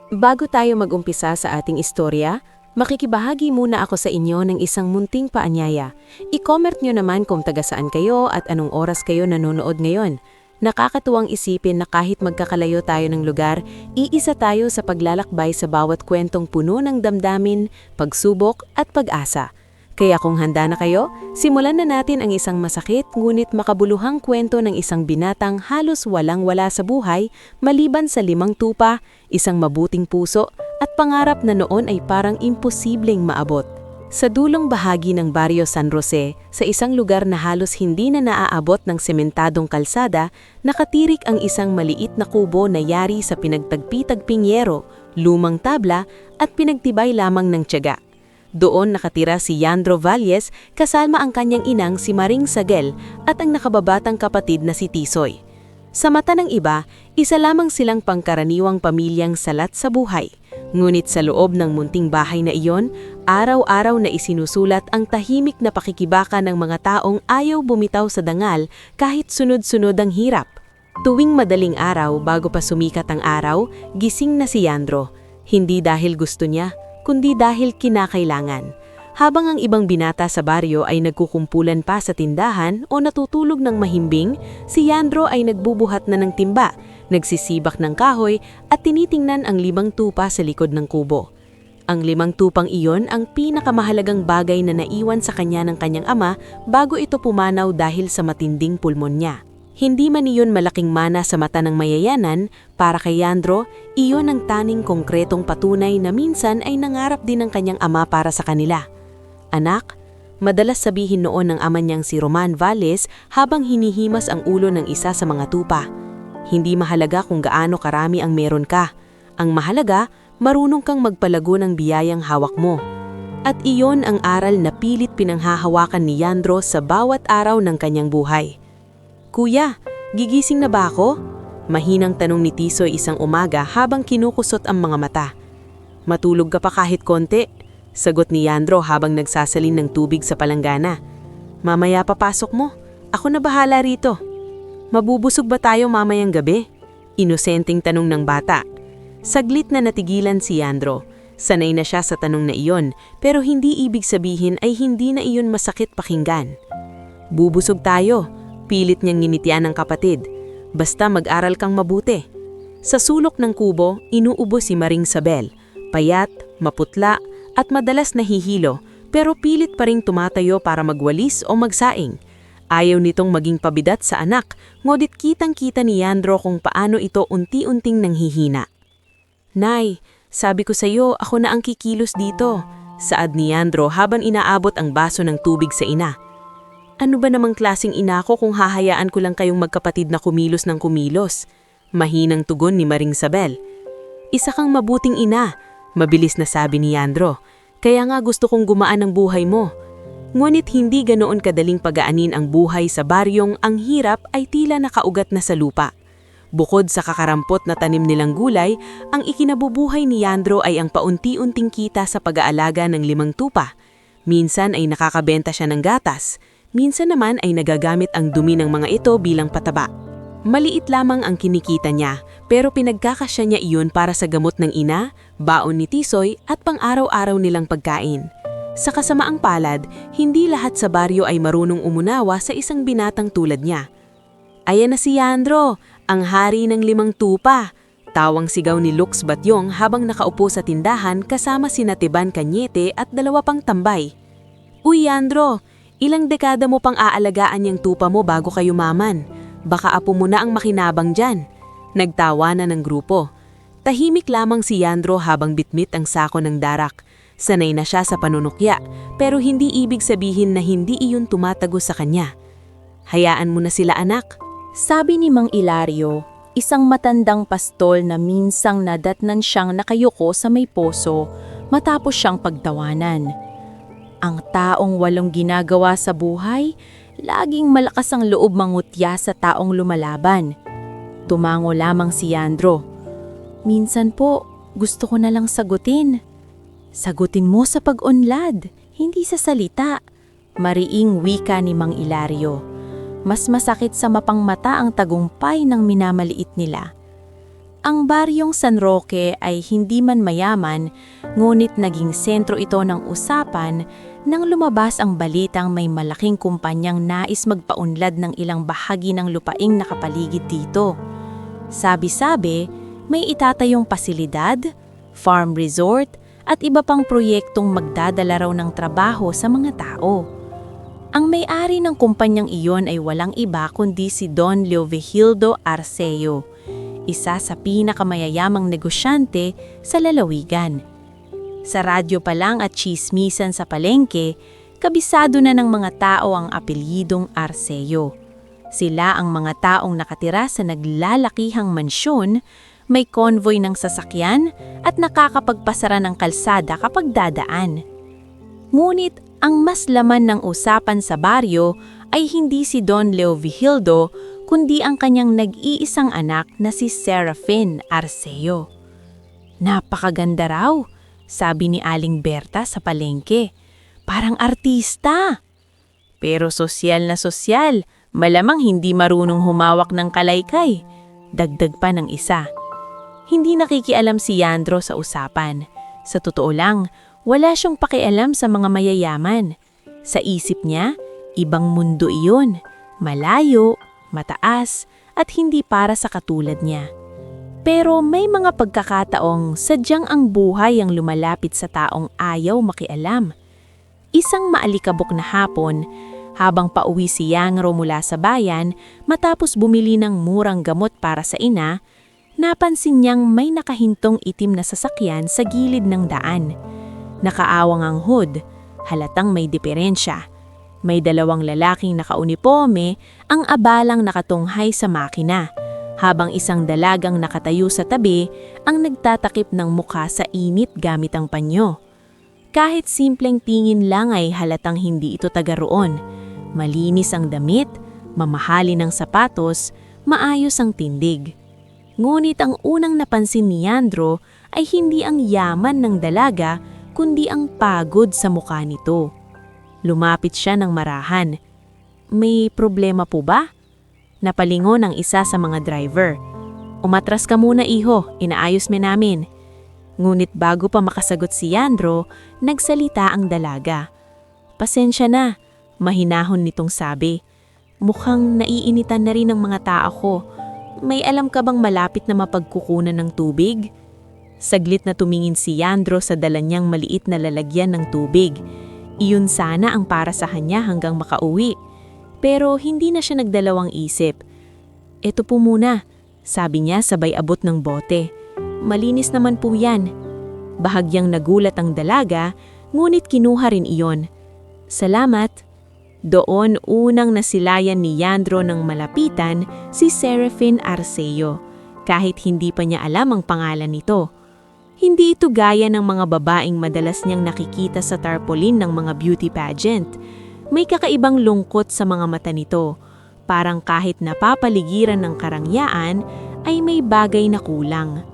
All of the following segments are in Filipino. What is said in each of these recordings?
Bago tayo mag-umpisa sa ating istorya, makikibahagi muna ako sa inyo ng isang munting paanyaya. I-comment nyo naman kung taga saan kayo at anong oras kayo nanonood ngayon. Nakakatuwang isipin na kahit magkakalayo tayo ng lugar, iisa tayo sa paglalakbay sa bawat kwentong puno ng damdamin, pagsubok at pag-asa. Kaya kung handa na kayo, simulan na natin ang isang masakit ngunit makabuluhang kwento ng isang binatang halos walang-wala sa buhay maliban sa 5 tupa, isang mabuting puso at pangarap na noon ay parang imposibleng maabot. Sa dulong bahagi ng Barrio San Jose, sa isang lugar na halos hindi na naaabot ng sementadong kalsada, nakatirik ang isang maliit na kubo na yari sa pinagtagpi-tagping yero, lumang tabla at pinagtibay lamang ng tiyaga. Doon nakatira si Yandro Valles kasama ang kanyang inang si Maring Sagel at ang nakababatang kapatid na si Tisoy. Sa mata ng iba, isa lamang silang pangkaraniwang pamilyang salat sa buhay. Ngunit sa loob ng munting bahay na iyon, araw-araw na isinusulat ang tahimik na pakikibaka ng mga taong ayaw bumitaw sa dangal kahit sunod-sunod ang hirap. Tuwing madaling araw bago pa sumikat ang araw, gising na si Yandro. Hindi dahil gusto niya, kundi dahil kinakailangan. Habang ang ibang binata sa baryo ay nagkukumpulan pa sa tindahan o natutulog ng mahimbing, si Yandro ay nagbubuhat na ng timba, nagsisibak ng kahoy at tinitingnan ang 5 tupa sa likod ng kubo. Ang 5 tupang iyon ang pinakamahalagang bagay na naiwan sa kanya ng kanyang ama bago ito pumanaw dahil sa matinding pulmonya. Hindi man iyon malaking mana sa mata ng mayayanan, para kay Yandro, iyon ang tanging konkretong patunay na minsan ay nangarap din ng kanyang ama para sa kanila. Anak, madalas sabihin noon ng ama niyang si Roman Valles habang hinihimas ang ulo ng isa sa mga tupa. Hindi mahalaga kung gaano karami ang meron ka. Ang mahalaga, marunong kang magpalago ng biyayang hawak mo. At iyon ang aral na pilit pinanghahawakan ni Yandro sa bawat araw ng kanyang buhay. Kuya, gigising na ba ako? Mahinang tanong ni Tisoy isang umaga habang kinukusot ang mga mata. Matulog ka pa kahit konti, sagot ni Yandro habang nagsasalin ng tubig sa palanggana. Mamaya papasok mo, ako na bahala rito. Mabubusog ba tayo mamayang gabi? Inosenteng tanong ng bata. Saglit na natigilan si Yandro. Sanay na siya sa tanong na iyon, pero hindi ibig sabihin ay hindi na iyon masakit pakinggan. Bubusog tayo. Pilit niyang nginitian ng kapatid. Basta mag-aral kang mabuti. Sa sulok ng kubo, inuubo si Maring Sabel. Payat, maputla, at madalas nahihilo, pero pilit pa ring tumatayo para magwalis o magsaing. Ayaw nitong maging pabidat sa anak, ngunit kitang-kita ni Yandro kung paano ito unti-unting nanghihina. Nay, sabi ko sa iyo, ako na ang kikilos dito, saad ni Yandro habang inaabot ang baso ng tubig sa ina. Ano ba namang klaseng ina ko kung hahayaan ko lang kayong magkapatid na kumilos ng kumilos? Mahinang tugon ni Maring Sabel. Isa kang mabuting ina, mabilis na sabi ni Yandro. Kaya nga gusto kong gumaan ang buhay mo. Ngunit hindi ganoon kadaling pagaanin ang buhay sa baryong ang hirap ay tila nakaugat na sa lupa. Bukod sa kakarampot na tanim nilang gulay, ang ikinabubuhay ni Yandro ay ang paunti-unting kita sa pag-aalaga ng 5 tupa. Minsan ay nakakabenta siya ng gatas. Minsan naman ay nagagamit ang dumi ng mga ito bilang pataba. Maliit lamang ang kinikita niya, pero pinagkakasya niya iyon para sa gamot ng ina, baon ni Tisoy at pang-araw-araw nilang pagkain. Sa kasamaang palad, hindi lahat sa baryo ay marunong umunawa sa isang binatang tulad niya. Ayan na si Yandro, ang hari ng 5 tupa. Tawang sigaw ni Lux Batyong habang nakaupo sa tindahan kasama si Natiban Cañete at 2 pang tambay. Uy Yandro! Ilang dekada mo pang aalagaan yung tupa mo bago kayo maman. Baka apo mo na ang makinabang dyan. Nagtawa na ng grupo. Tahimik lamang si Yandro habang bitbit ang sako ng darak. Sanay na siya sa panunukya, pero hindi ibig sabihin na hindi iyon tumatago sa kanya. Hayaan mo na sila anak. Sabi ni Mang Ilario, isang matandang pastol na minsang nadatnan siyang nakayuko sa may poso matapos siyang pagtawanan. Ang taong walang ginagawa sa buhay, laging malakas ang loob mangutya sa taong lumalaban. Tumango lamang si Yandro. Minsan po, gusto ko na lang sagutin. Sagutin mo sa pag-unlad, hindi sa salita. Mariing wika ni Mang Ilario. Mas masakit sa mapangmata ang tagumpay ng minamaliit nila. Ang baryong San Roque ay hindi man mayaman, ngunit naging sentro ito ng usapan nang lumabas ang balitang may malaking kumpanyang nais magpaunlad ng ilang bahagi ng lupaing nakapaligid dito. Sabi-sabi, may itatayong pasilidad, farm resort, at iba pang proyektong magdadala raw ng trabaho sa mga tao. Ang may-ari ng kumpanyang iyon ay walang iba kundi si Don Leovigildo Arceo, isa sa pinakamayayamang negosyante sa lalawigan. Sa radyo pa lang at tsismisan sa palengke, kabisado na ng mga tao ang apelyidong Arceo. Sila ang mga taong nakatira sa naglalakihang mansyon, may convoy ng sasakyan at nakakapagpasara ng kalsada kapag dadaan. Ngunit ang mas laman ng usapan sa baryo ay hindi si Don Leovigildo kundi ang kanyang nag-iisang anak na si Serafin Arceo. Napakaganda raw, sabi ni Aling Berta sa palengke. Parang artista. Pero sosyal na sosyal, malamang hindi marunong humawak ng kalaykay. Dagdag pa ng isa. Hindi nakikialam si Yandro sa usapan. Sa totoo lang, wala siyang pakialam sa mga mayayaman. Sa isip niya, ibang mundo iyon. Malayo, mataas, at hindi para sa katulad niya. Pero may mga pagkakataong sadyang ang buhay ang lumalapit sa taong ayaw makialam. Isang maalikabok na hapon, habang pauwi si Yangro mula sa bayan matapos bumili ng murang gamot para sa ina, napansin niyang may nakahintong itim na sasakyan sa gilid ng daan. Nakaawang ang hood, halatang may diferensya. May dalawang lalaking nakauniforme ang abalang nakatunghay sa makina, habang isang dalagang nakatayo sa tabi ang nagtatakip ng mukha sa init gamit ang panyo. Kahit simpleng tingin lang ay halatang hindi ito taga roon. Malinis ang damit, mamahalin ang sapatos, maayos ang tindig. Ngunit ang unang napansin ni Yandro ay hindi ang yaman ng dalaga kundi ang pagod sa mukha nito. Lumapit siya ng marahan. May problema po ba? Napalingon ang isa sa mga driver. Umatras ka muna iho, inaayos me namin. Ngunit bago pa makasagot si Yandro, nagsalita ang dalaga. Pasensya na, mahinahon nitong sabi. Mukhang naiinitan na rin ang mga tao ko. May alam ka bang malapit na mapagkukunan ng tubig? Saglit na tumingin si Yandro sa dala niyang maliit na lalagyan ng tubig. Iyon sana ang para sa kanya hanggang makauwi. Pero hindi na siya nagdalawang isip. Eto po muna, sabi niya sabay abot ng bote. Malinis naman po yan. Bahagyang nagulat ang dalaga, ngunit kinuha rin iyon. Salamat. Doon unang nasilayan ni Yandro ng malapitan si Serafin Arceo, kahit hindi pa niya alam ang pangalan nito. Hindi ito gaya ng mga babaeng madalas niyang nakikita sa tarpaulin ng mga beauty pageant. May kakaibang lungkot sa mga mata nito, parang kahit napapaligiran ng karangyaan ay may bagay na kulang.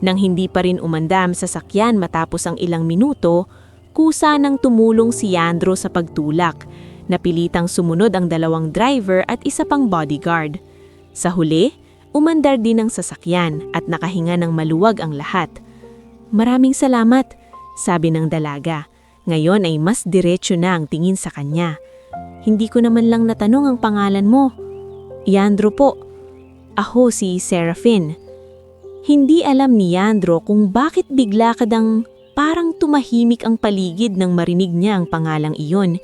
Nang hindi pa rin umandam sa sakyan matapos ang ilang minuto, kusa nang tumulong si Yandro sa pagtulak. Napilitang sumunod ang dalawang driver at isa pang bodyguard. Sa huli, umandar din ang sasakyan at nakahinga ng maluwag ang lahat. Maraming salamat, sabi ng dalaga. Ngayon ay mas diretsyo na ang tingin sa kanya. Hindi ko naman lang natanong ang pangalan mo. Yandro po. Ako si Serafin. Hindi alam ni Yandro kung bakit bigla kadang parang tumahimik ang paligid nang marinig niya ang pangalang iyon.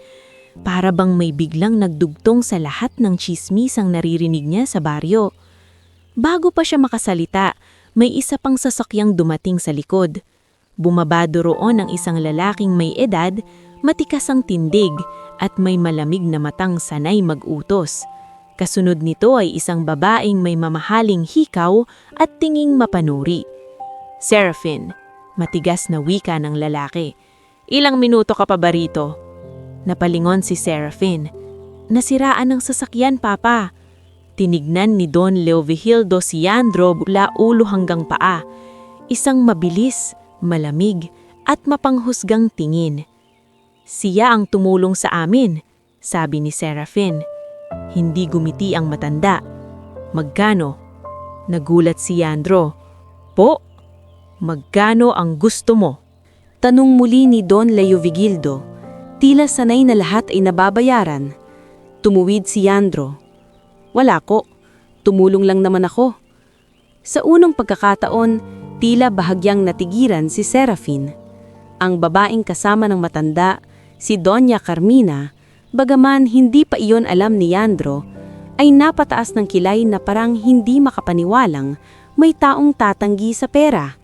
Para bang may biglang nagdugtong sa lahat ng tsismisang naririnig niya sa baryo. Bago pa siya makasalita, may isa pang sasakyang dumating sa likod. Bumabado roon ang isang lalaking may edad, matikas ang tindig at may malamig na matang sanay mag-utos. Kasunod nito ay isang babaeng may mamahaling hikaw at tinging mapanuri. Serafin, matigas na wika ng lalaki. Ilang minuto ka pa ba rito? Napalingon si Serafin. Nasiraan ng sasakyan, Papa. Tinignan ni Don Leovigildo si Yandro mula ulo hanggang paa. Isang mabilis, malamig at mapanghusgang tingin. Siya ang tumulong sa amin, sabi ni Serafin. Hindi gumiti ang matanda. Magkano? Nagulat si Yandro. Po, magkano ang gusto mo? Tanong muli ni Don Leo Vigildo. Tila sanay na lahat ay nababayaran. Tumuwid si Yandro. Wala ko, tumulong lang naman ako. Sa unang pagkakataon, tila bahagyang natigiran si Serafin. Ang babaeng kasama ng matanda, si Doña Carmina, bagaman hindi pa iyon alam ni Yandro, ay napataas ng kilay na parang hindi makapaniwalang may taong tatanggi sa pera.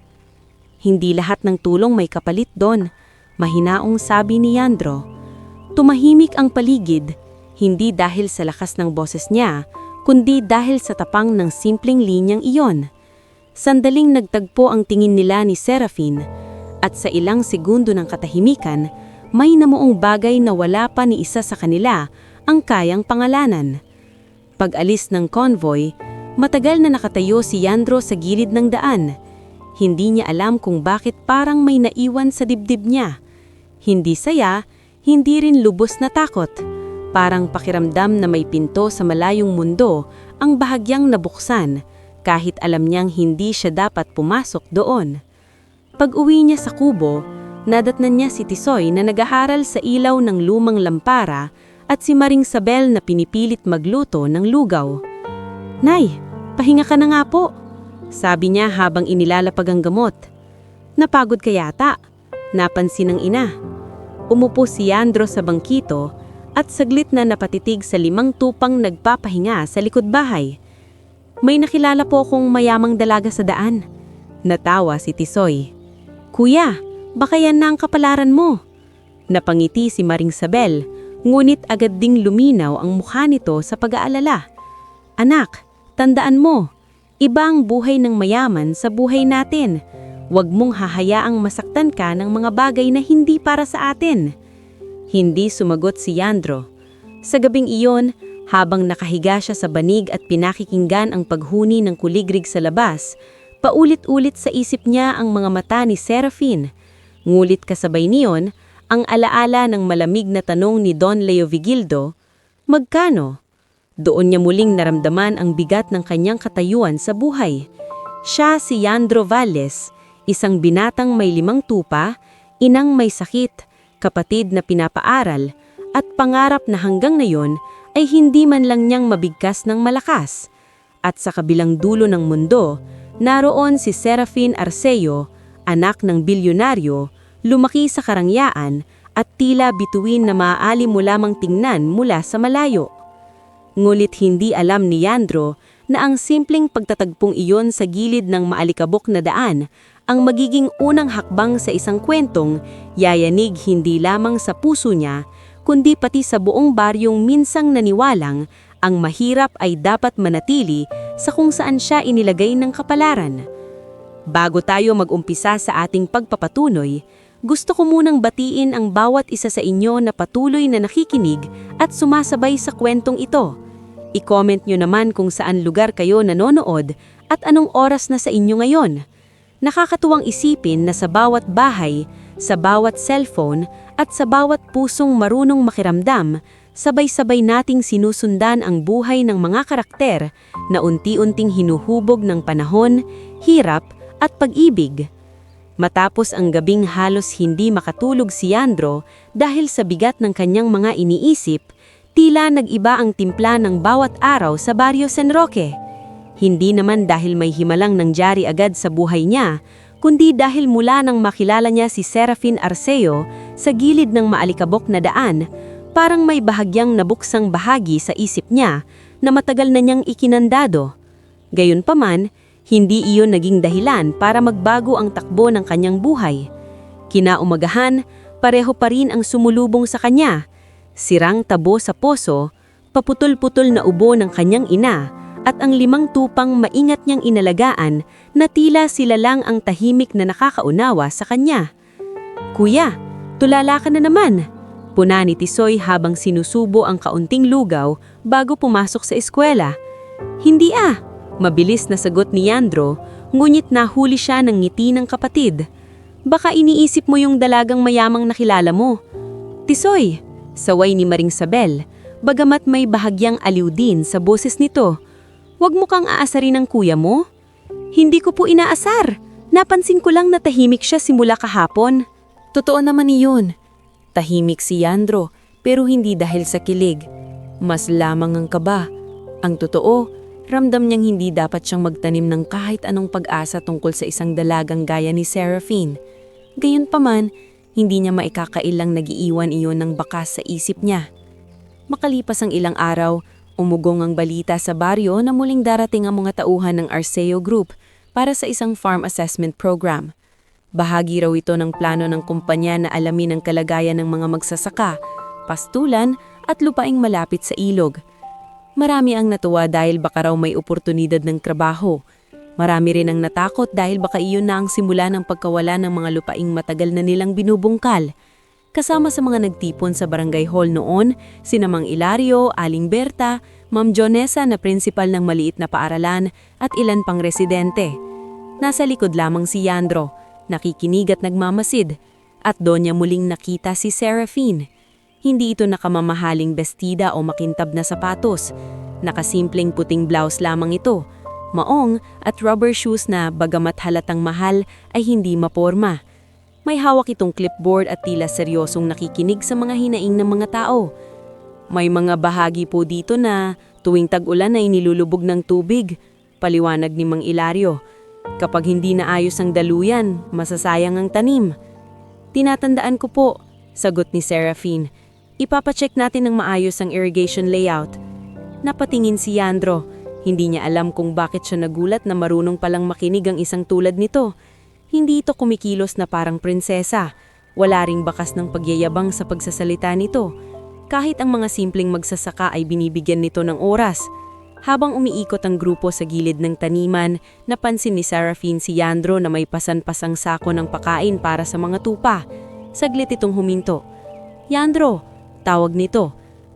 Hindi lahat ng tulong may kapalit doon, mahinaong sabi ni Yandro. Tumahimik ang paligid, hindi dahil sa lakas ng boses niya, kundi dahil sa tapang ng simpleng linyang iyon. Sandaling nagtagpo ang tingin nila ni Serafin, at sa ilang segundo ng katahimikan, may namuong bagay na wala pa ni isa sa kanila ang kayang pangalanan. Pag-alis ng convoy, matagal na nakatayo si Yandro sa gilid ng daan. Hindi niya alam kung bakit parang may naiwan sa dibdib niya. Hindi saya, hindi rin lubos na takot. Parang pakiramdam na may pinto sa malayong mundo ang bahagyang nabuksan, kahit alam niyang hindi siya dapat pumasok doon. Pag-uwi niya sa kubo, nadatnan niya si Tisoy na nagaharal sa ilaw ng lumang lampara at si Maring Sabel na pinipilit magluto ng lugaw. "Nay, pahinga ka na nga po," sabi niya habang inilalapag ang gamot. "Napagod ka yata," napansin ng ina. Umupo si Yandro sa bangkito at saglit na napatitig sa 5 tupang nagpapahinga sa likod bahay. "May nakilala po akong mayamang dalaga sa daan." Natawa si Tisoy. "Kuya, baka yan na ang kapalaran mo." Napangiti si Maring Sabel, ngunit agad ding luminaw ang mukha nito sa pag-aalala. "Anak, tandaan mo, iba ang buhay ng mayaman sa buhay natin. Huwag mong hahayaang masaktan ka ng mga bagay na hindi para sa atin." Hindi sumagot si Yandro. Sa gabing iyon, habang nakahiga siya sa banig at pinakikinggan ang paghuni ng kuligrig sa labas, paulit-ulit sa isip niya ang mga mata ni Serafin. Ngulit kasabay niyon, ang alaala ng malamig na tanong ni Don Leo Vigildo, "Magkano?" Doon niya muling naramdaman ang bigat ng kanyang katayuan sa buhay. Siya si Yandro Valles, isang binatang may 5 tupa, inang may sakit, kapatid na pinapaaral, at pangarap na hanggang ngayon ay hindi man lang niyang mabigkas ng malakas. At sa kabilang dulo ng mundo, naroon si Serafin Arceo, anak ng bilyonaryo, lumaki sa karangyaan at tila bituin na maaali mo lamang tingnan mula sa malayo. Ngulit hindi alam ni Yandro na ang simpleng pagtatagpong iyon sa gilid ng maalikabok na daan ang magiging unang hakbang sa isang kwentong yayanig hindi lamang sa puso niya, kundi pati sa buong baryong minsang naniwalang ang mahirap ay dapat manatili sa kung saan siya inilagay ng kapalaran. Bago tayo mag-umpisa sa ating pagpapatuloy, gusto ko munang batiin ang bawat isa sa inyo na patuloy na nakikinig at sumasabay sa kwentong ito. I-comment nyo naman kung saan lugar kayo nanonood at anong oras na sa inyo ngayon. Nakakatuwang isipin na sa bawat bahay, sa bawat cellphone at sa bawat pusong marunong makiramdam, sabay-sabay nating sinusundan ang buhay ng mga karakter na unti-unting hinuhubog ng panahon, hirap at pag-ibig. Matapos ang gabing halos hindi makatulog si Yandro dahil sa bigat ng kanyang mga iniisip, tila nag-iba ang timpla ng bawat araw sa Barrio San Roque. Hindi naman dahil may himalang nangyari agad sa buhay niya, kundi dahil mula nang makilala niya si Serafin Arceo sa gilid ng maalikabok na daan, parang may bahagyang nabuksang bahagi sa isip niya na matagal na niyang ikinandado. Gayunpaman, hindi iyon naging dahilan para magbago ang takbo ng kanyang buhay. Kinaumagahan, pareho pa rin ang sumulubong sa kanya. Sirang tabo sa poso, paputol-putol na ubo ng kanyang ina, at ang 5 tupang maingat niyang inalagaan na tila sila lang ang tahimik na nakakaunawa sa kanya. "Kuya, tulala ka na naman," puna ni Tisoy habang sinusubo ang kaunting lugaw bago pumasok sa eskwela. "Hindi mabilis na sagot ni Yandro, ngunit nahuli siya ng ngiti ng kapatid. "Baka iniisip mo yung dalagang mayamang nakilala mo." "Tisoy," saway ni Maring Sabel, bagamat may bahagyang aliw din sa boses nito. "Huwag mo kang aasarin ng kuya mo." Hindi ko po inaasar. Napansin ko lang na tahimik siya simula kahapon. Totoo naman iyon. Tahimik si Yandro, pero hindi dahil sa kilig. Mas lamang ang kaba. Ang totoo, ramdam niyang hindi dapat siyang magtanim ng kahit anong pag-asa tungkol sa isang dalagang gaya ni Seraphine. Gayunpaman, hindi niya maikakailang nagiiwan iyon ng bakas sa isip niya. Makalipas ang ilang araw, umugong ang balita sa baryo na muling darating ang mga tauhan ng Arceo Group para sa isang farm assessment program. Bahagi raw ito ng plano ng kumpanya na alamin ang kalagayan ng mga magsasaka, pastulan at lupaing malapit sa ilog. Marami ang natuwa dahil baka raw may oportunidad ng trabaho. Marami rin ang natakot dahil baka iyon na ang simula ng pagkawala ng mga lupaing matagal na nilang binubungkal. Kasama sa mga nagtipon sa barangay hall noon, sina Mang Ilario, Aling Berta, Ma'am Jonesa na prinsipal ng maliit na paaralan at ilan pang residente. Nasa likod lamang si Yandro, nakikinig at nagmamasid, at doon niya muling nakita si Seraphine. Hindi ito nakamamahaling bestida o makintab na sapatos. Nakasimpleng puting blouse lamang ito, maong at rubber shoes na bagamat halatang mahal ay hindi maporma. May hawak itong clipboard at tila seryosong nakikinig sa mga hinaing ng mga tao. May mga bahagi po dito na tuwing tag-ulan ay nilulubog ng tubig, paliwanag ni Mang Ilario. Kapag hindi naayos ang daluyan, masasayang ang tanim. Tinatandaan ko po, sagot ni Seraphine. Ipapacheck natin ng maayos ang irrigation layout. Napatingin si Yandro. Hindi niya alam kung bakit siya nagulat na marunong palang makinig ang isang tulad nito. Hindi ito kumikilos na parang prinsesa. Wala ring bakas ng pagyayabang sa pagsasalita nito. Kahit ang mga simpleng magsasaka ay binibigyan nito ng oras. Habang umiikot ang grupo sa gilid ng taniman, napansin ni Seraphine si Yandro na may pasan-pasang sako ng pakain para sa mga tupa. Saglit itong huminto. Yandro, tawag nito.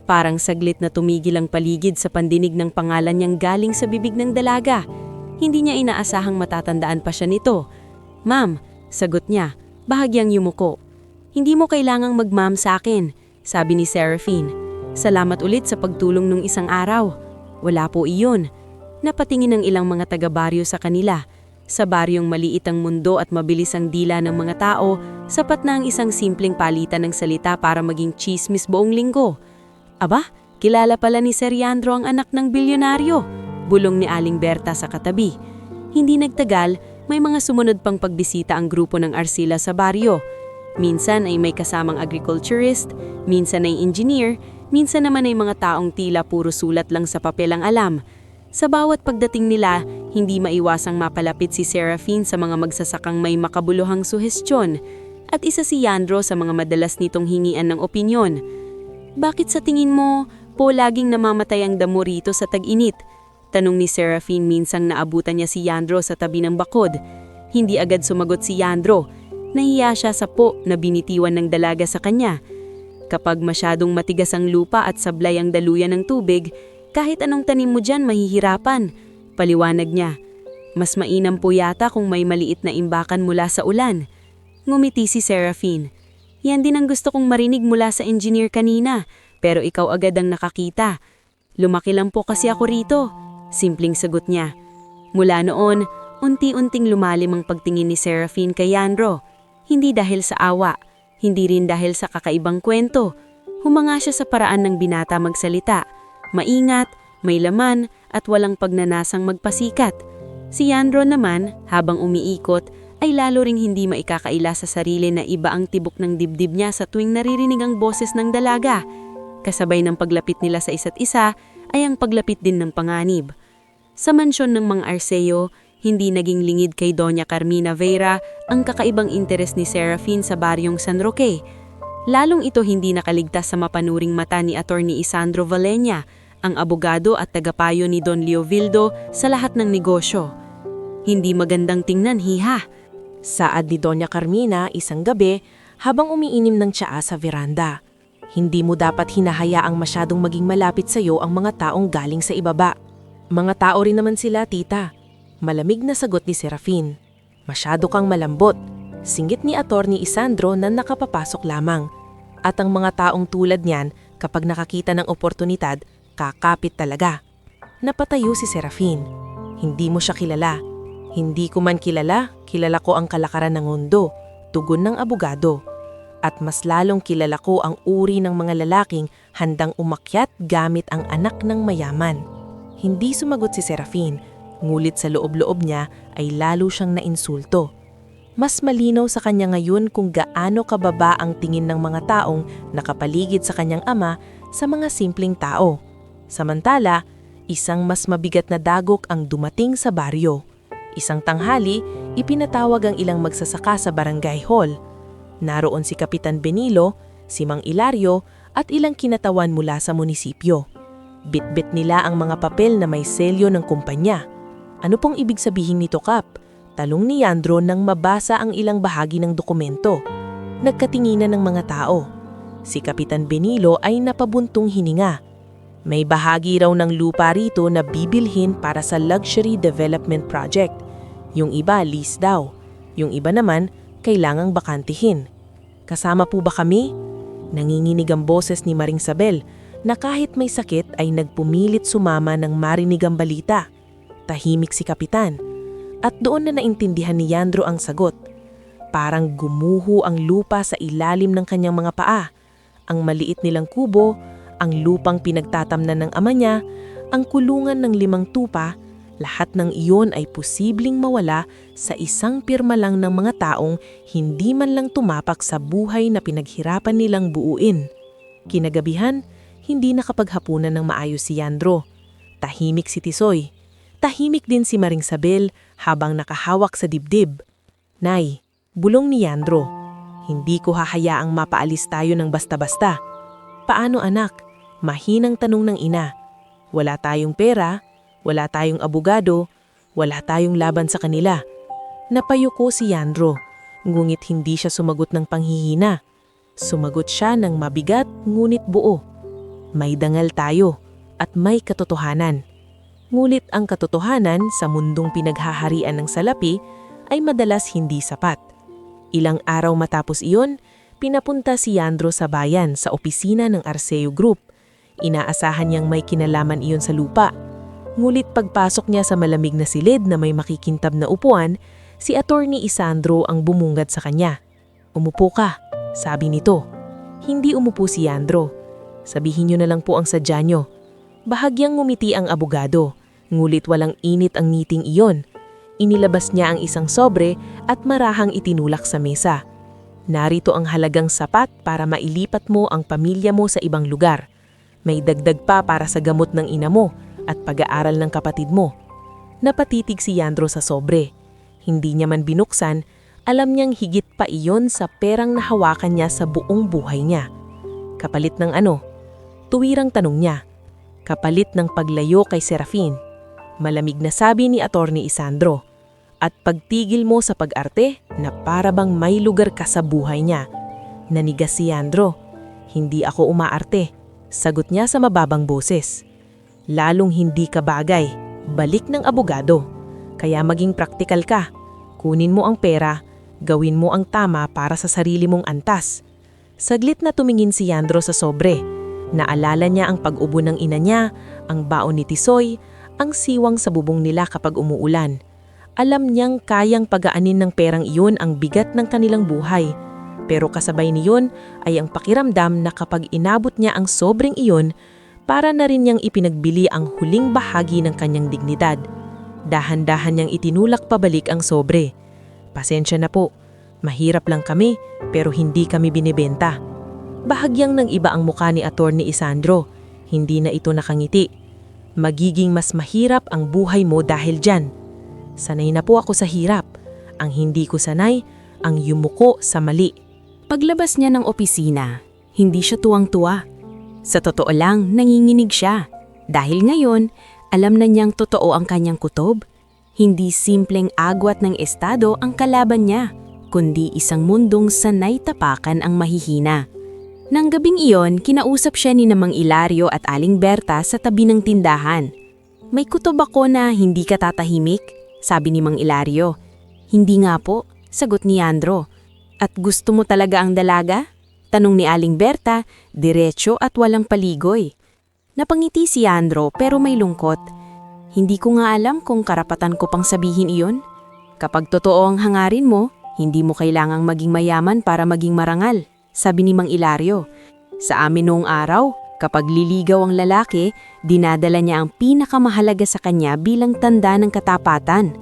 Parang saglit na tumigil ang paligid sa pandinig ng pangalan niyang galing sa bibig ng dalaga. Hindi niya inaasahang matatandaan pa siya nito. Ma'am, sagot niya, bahagyang yumuko. Hindi mo kailangang mag-ma'am sa akin, sabi ni Seraphine. Salamat ulit sa pagtulong nung isang araw. Wala po iyon. Napatingin ang ilang mga taga-baryo sa kanila. Sa baryong maliit ang mundo at mabilis ang dila ng mga tao, sapat na ang isang simpleng palitan ng salita para maging chismis buong linggo. Aba, kilala pala ni Sir Yandro ang anak ng bilyonaryo, bulong ni Aling Berta sa katabi. Hindi nagtagal, may mga sumunod pang pagbisita ang grupo ng Arcila sa baryo. Minsan ay may kasamang agriculturist, minsan ay engineer, minsan naman ay mga taong tila puro sulat lang sa papel ang alam. Sa bawat pagdating nila, hindi maiwasang mapalapit si Seraphine sa mga magsasakang may makabuluhang suhestyon, at isa si Yandro sa mga madalas nitong hingian ng opinyon. Bakit sa tingin mo po laging namamatay ang damo rito sa tag-init? Tanong ni Seraphine minsang naabutan niya si Yandro sa tabi ng bakod. Hindi agad sumagot si Yandro. Nahiya siya sa po na binitiwan ng dalaga sa kanya. Kapag masyadong matigas ang lupa at sablay ang daluyan ng tubig, kahit anong tanim mo dyan mahihirapan. Paliwanag niya. Mas mainam po yata kung may maliit na imbakan mula sa ulan. Ngumiti si Seraphine. Yan din ang gusto kong marinig mula sa engineer kanina, pero ikaw agad ang nakakita. Lumaki lang po kasi ako rito. Simpleng sagot niya. Mula noon, unti-unting lumalim ang pagtingin ni Seraphine kay Yandro. Hindi dahil sa awa, hindi rin dahil sa kakaibang kwento. Humanga siya sa paraan ng binata magsalita. Maingat, may laman at walang pagnanasang magpasikat. Si Yandro naman, habang umiikot, ay lalo ring hindi maikakaila sa sarili na iba ang tibok ng dibdib niya sa tuwing naririnig ang boses ng dalaga. Kasabay ng paglapit nila sa isa't isa ay ang paglapit din ng panganib. Sa mansyon ng Mang Arceo, hindi naging lingid kay Doña Carmina Vera ang kakaibang interes ni Seraphine sa baryong San Roque. Lalong ito hindi nakaligtas sa mapanuring mata ni Attorney Isandro Valleña, ang abogado at tagapayo ni Don Leovildo sa lahat ng negosyo. Hindi magandang tingnan, hiha. Saad ni Doña Carmina isang gabi habang umiinim ng tsaa sa veranda. Hindi mo dapat hinahayaang masyadong maging malapit sa iyo ang mga taong galing sa ibaba. Mga tao rin naman sila, tita. Malamig na sagot ni Seraphine. Masyado kang malambot. Singgit ni Attorney Isandro na nakapapasok lamang. At ang mga taong tulad niyan, kapag nakakita ng oportunidad, kakapit talaga. Napatayo si Seraphine. Hindi mo siya kilala. Hindi ko man kilala ko ang kalakaran ng mundo, tugon ng abogado. At mas lalong kilala ko ang uri ng mga lalaking handang umakyat gamit ang anak ng mayaman. Hindi sumagot si Serafin, ngulit sa loob-loob niya ay lalo siyang nainsulto. Mas malinaw sa kanya ngayon kung gaano kababa ang tingin ng mga taong nakapaligid sa kanyang ama sa mga simpleng tao. Samantala, isang mas mabigat na dagok ang dumating sa baryo. Isang tanghali, ipinatawag ang ilang magsasaka sa barangay hall. Naroon si Kapitan Benilo, si Mang Ilario at ilang kinatawan mula sa munisipyo. Bitbit nila ang mga papel na may selyo ng kumpanya. Ano pong ibig sabihin nito, Kap? Talong ni Yandro nang mabasa ang ilang bahagi ng dokumento. Nagkatinginan ng mga tao. Si Kapitan Benilo ay napabuntong hininga. May bahagi raw ng lupa rito na bibilhin para sa luxury development project. Yung iba lease daw. Yung iba naman kailangang bakantihin. Kasama po ba kami? Nanginginig ang boses ni Maring Sabel na kahit may sakit ay nagpumilit sumama nang marinig ang balita. Tahimik si Kapitan. At doon na naintindihan ni Yandro ang sagot. Parang gumuho ang lupa sa ilalim ng kanyang mga paa. Ang maliit nilang kubo, ang lupang pinagtatamnan ng ama niya, ang kulungan ng 5 tupa, lahat ng iyon ay posibleng mawala sa isang pirma lang ng mga taong hindi man lang tumapak sa buhay na pinaghirapan nilang buuin. Kinagabihan, hindi nakapaghapunan ng maayos si Yandro. Tahimik si Tisoy. Tahimik din si Maring Sabel habang nakahawak sa dibdib. Nay, bulong ni Yandro, hindi ko hahayaang mapaalis tayo ng basta-basta. Paano anak? Mahinang tanong ng ina. Wala tayong pera, wala tayong abogado, wala tayong laban sa kanila. Napayuko si Yandro, ngunit hindi siya sumagot ng panghihina. Sumagot siya ng mabigat ngunit buo. May dangal tayo at may katotohanan. Ngulit ang katotohanan sa mundong pinaghaharian ng salapi ay madalas hindi sapat. Ilang araw matapos iyon, pinapunta si Yandro sa bayan sa opisina ng Arceo Group. Inaasahan niyang may kinalaman iyon sa lupa. Ngulit pagpasok niya sa malamig na silid na may makikintab na upuan, si Attorney Isandro ang bumungad sa kanya. Umupo ka, sabi nito. Hindi umupo si Yandro. Sabihin niyo na lang po ang sadya niyo. Bahagyang ngumiti ang abogado, ngulit walang init ang ngiting iyon. Inilabas niya ang isang sobre at marahang itinulak sa mesa. Narito ang halagang sapat para mailipat mo ang pamilya mo sa ibang lugar. May dagdag pa para sa gamot ng ina mo at pag-aaral ng kapatid mo. Napatitig si Yandro sa sobre. Hindi niya man binuksan, alam niyang higit pa iyon sa perang nahawakan niya sa buong buhay niya. Kapalit ng ano? Tuwirang tanong niya. Kapalit ng paglayo kay Serafin. Malamig na sabi ni Attorney Isandro. At pagtigil mo sa pag-arte na para bang may lugar ka sa buhay niya. Nanigas si Yandro. Hindi ako umaarte. Sagot niya sa mababang boses. Lalong hindi ka bagay. Balik ng abogado. Kaya maging praktikal ka. Kunin mo ang pera. Gawin mo ang tama para sa sarili mong antas. Saglit na tumingin si Yandro sa sobre. Naalala niya ang pag-ubo ng ina niya, ang baon ni Tisoy, ang siwang sa bubong nila kapag umuulan. Alam niyang kayang pagaanin ng perang iyon ang bigat ng kanilang buhay. Pero kasabay niyon ay ang pakiramdam na kapag inabot niya ang sobreng iyon, para na rin niyang ipinagbili ang huling bahagi ng kanyang dignidad. Dahan-dahan niyang itinulak pabalik ang sobre. Pasensya na po, mahirap lang kami pero hindi kami binibenta. Bahagyang nang iba ang mukha ni Attorney Isandro, hindi na ito nakangiti. Magiging mas mahirap ang buhay mo dahil dyan. Sanay na po ako sa hirap. Ang hindi ko sanay, ang yumuko sa mali. Paglabas niya ng opisina, hindi siya tuwang-tuwa. Sa totoo lang, nanginginig siya. Dahil ngayon, alam na niyang totoo ang kanyang kutob. Hindi simpleng agwat ng estado ang kalaban niya, kundi isang mundong sanay tapakan ang mahihina. Nang gabing iyon, kinausap siya ni Mang Ilario at Aling Berta sa tabi ng tindahan. May kutob ako na hindi ka tatahimik, sabi ni Mang Ilario. Hindi nga po, sagot ni Yandro. At gusto mo talaga ang dalaga? Tanong ni Aling Berta, diretso at walang paligoy. Napangiti si Yandro pero may lungkot. Hindi ko nga alam kung karapatan ko pang sabihin iyon. Kapag totoo ang hangarin mo, hindi mo kailangang maging mayaman para maging marangal, sabi ni Mang Ilario. Sa amin noong araw, kapag liligaw ang lalaki, dinadala niya ang pinakamahalaga sa kanya bilang tanda ng katapatan.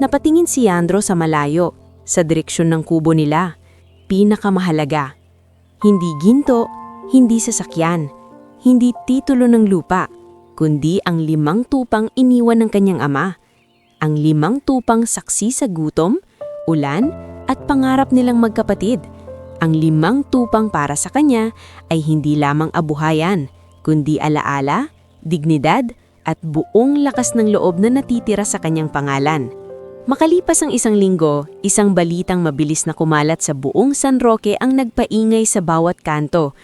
Napatingin si Yandro sa malayo, sa direksyon ng kubo nila. Pinakamahalaga. Hindi ginto, hindi sasakyan, hindi titulo ng lupa, kundi ang 5 tupang iniwan ng kanyang ama. Ang 5 tupang saksi sa gutom, ulan, at pangarap nilang magkapatid. Ang 5 tupang para sa kanya ay hindi lamang abuhayan, kundi alaala, dignidad, at buong lakas ng loob na natitira sa kanyang pangalan. Makalipas ang 1 linggo, isang balitang mabilis na kumalat sa buong San Roque ang nagpaingay sa bawat kanto.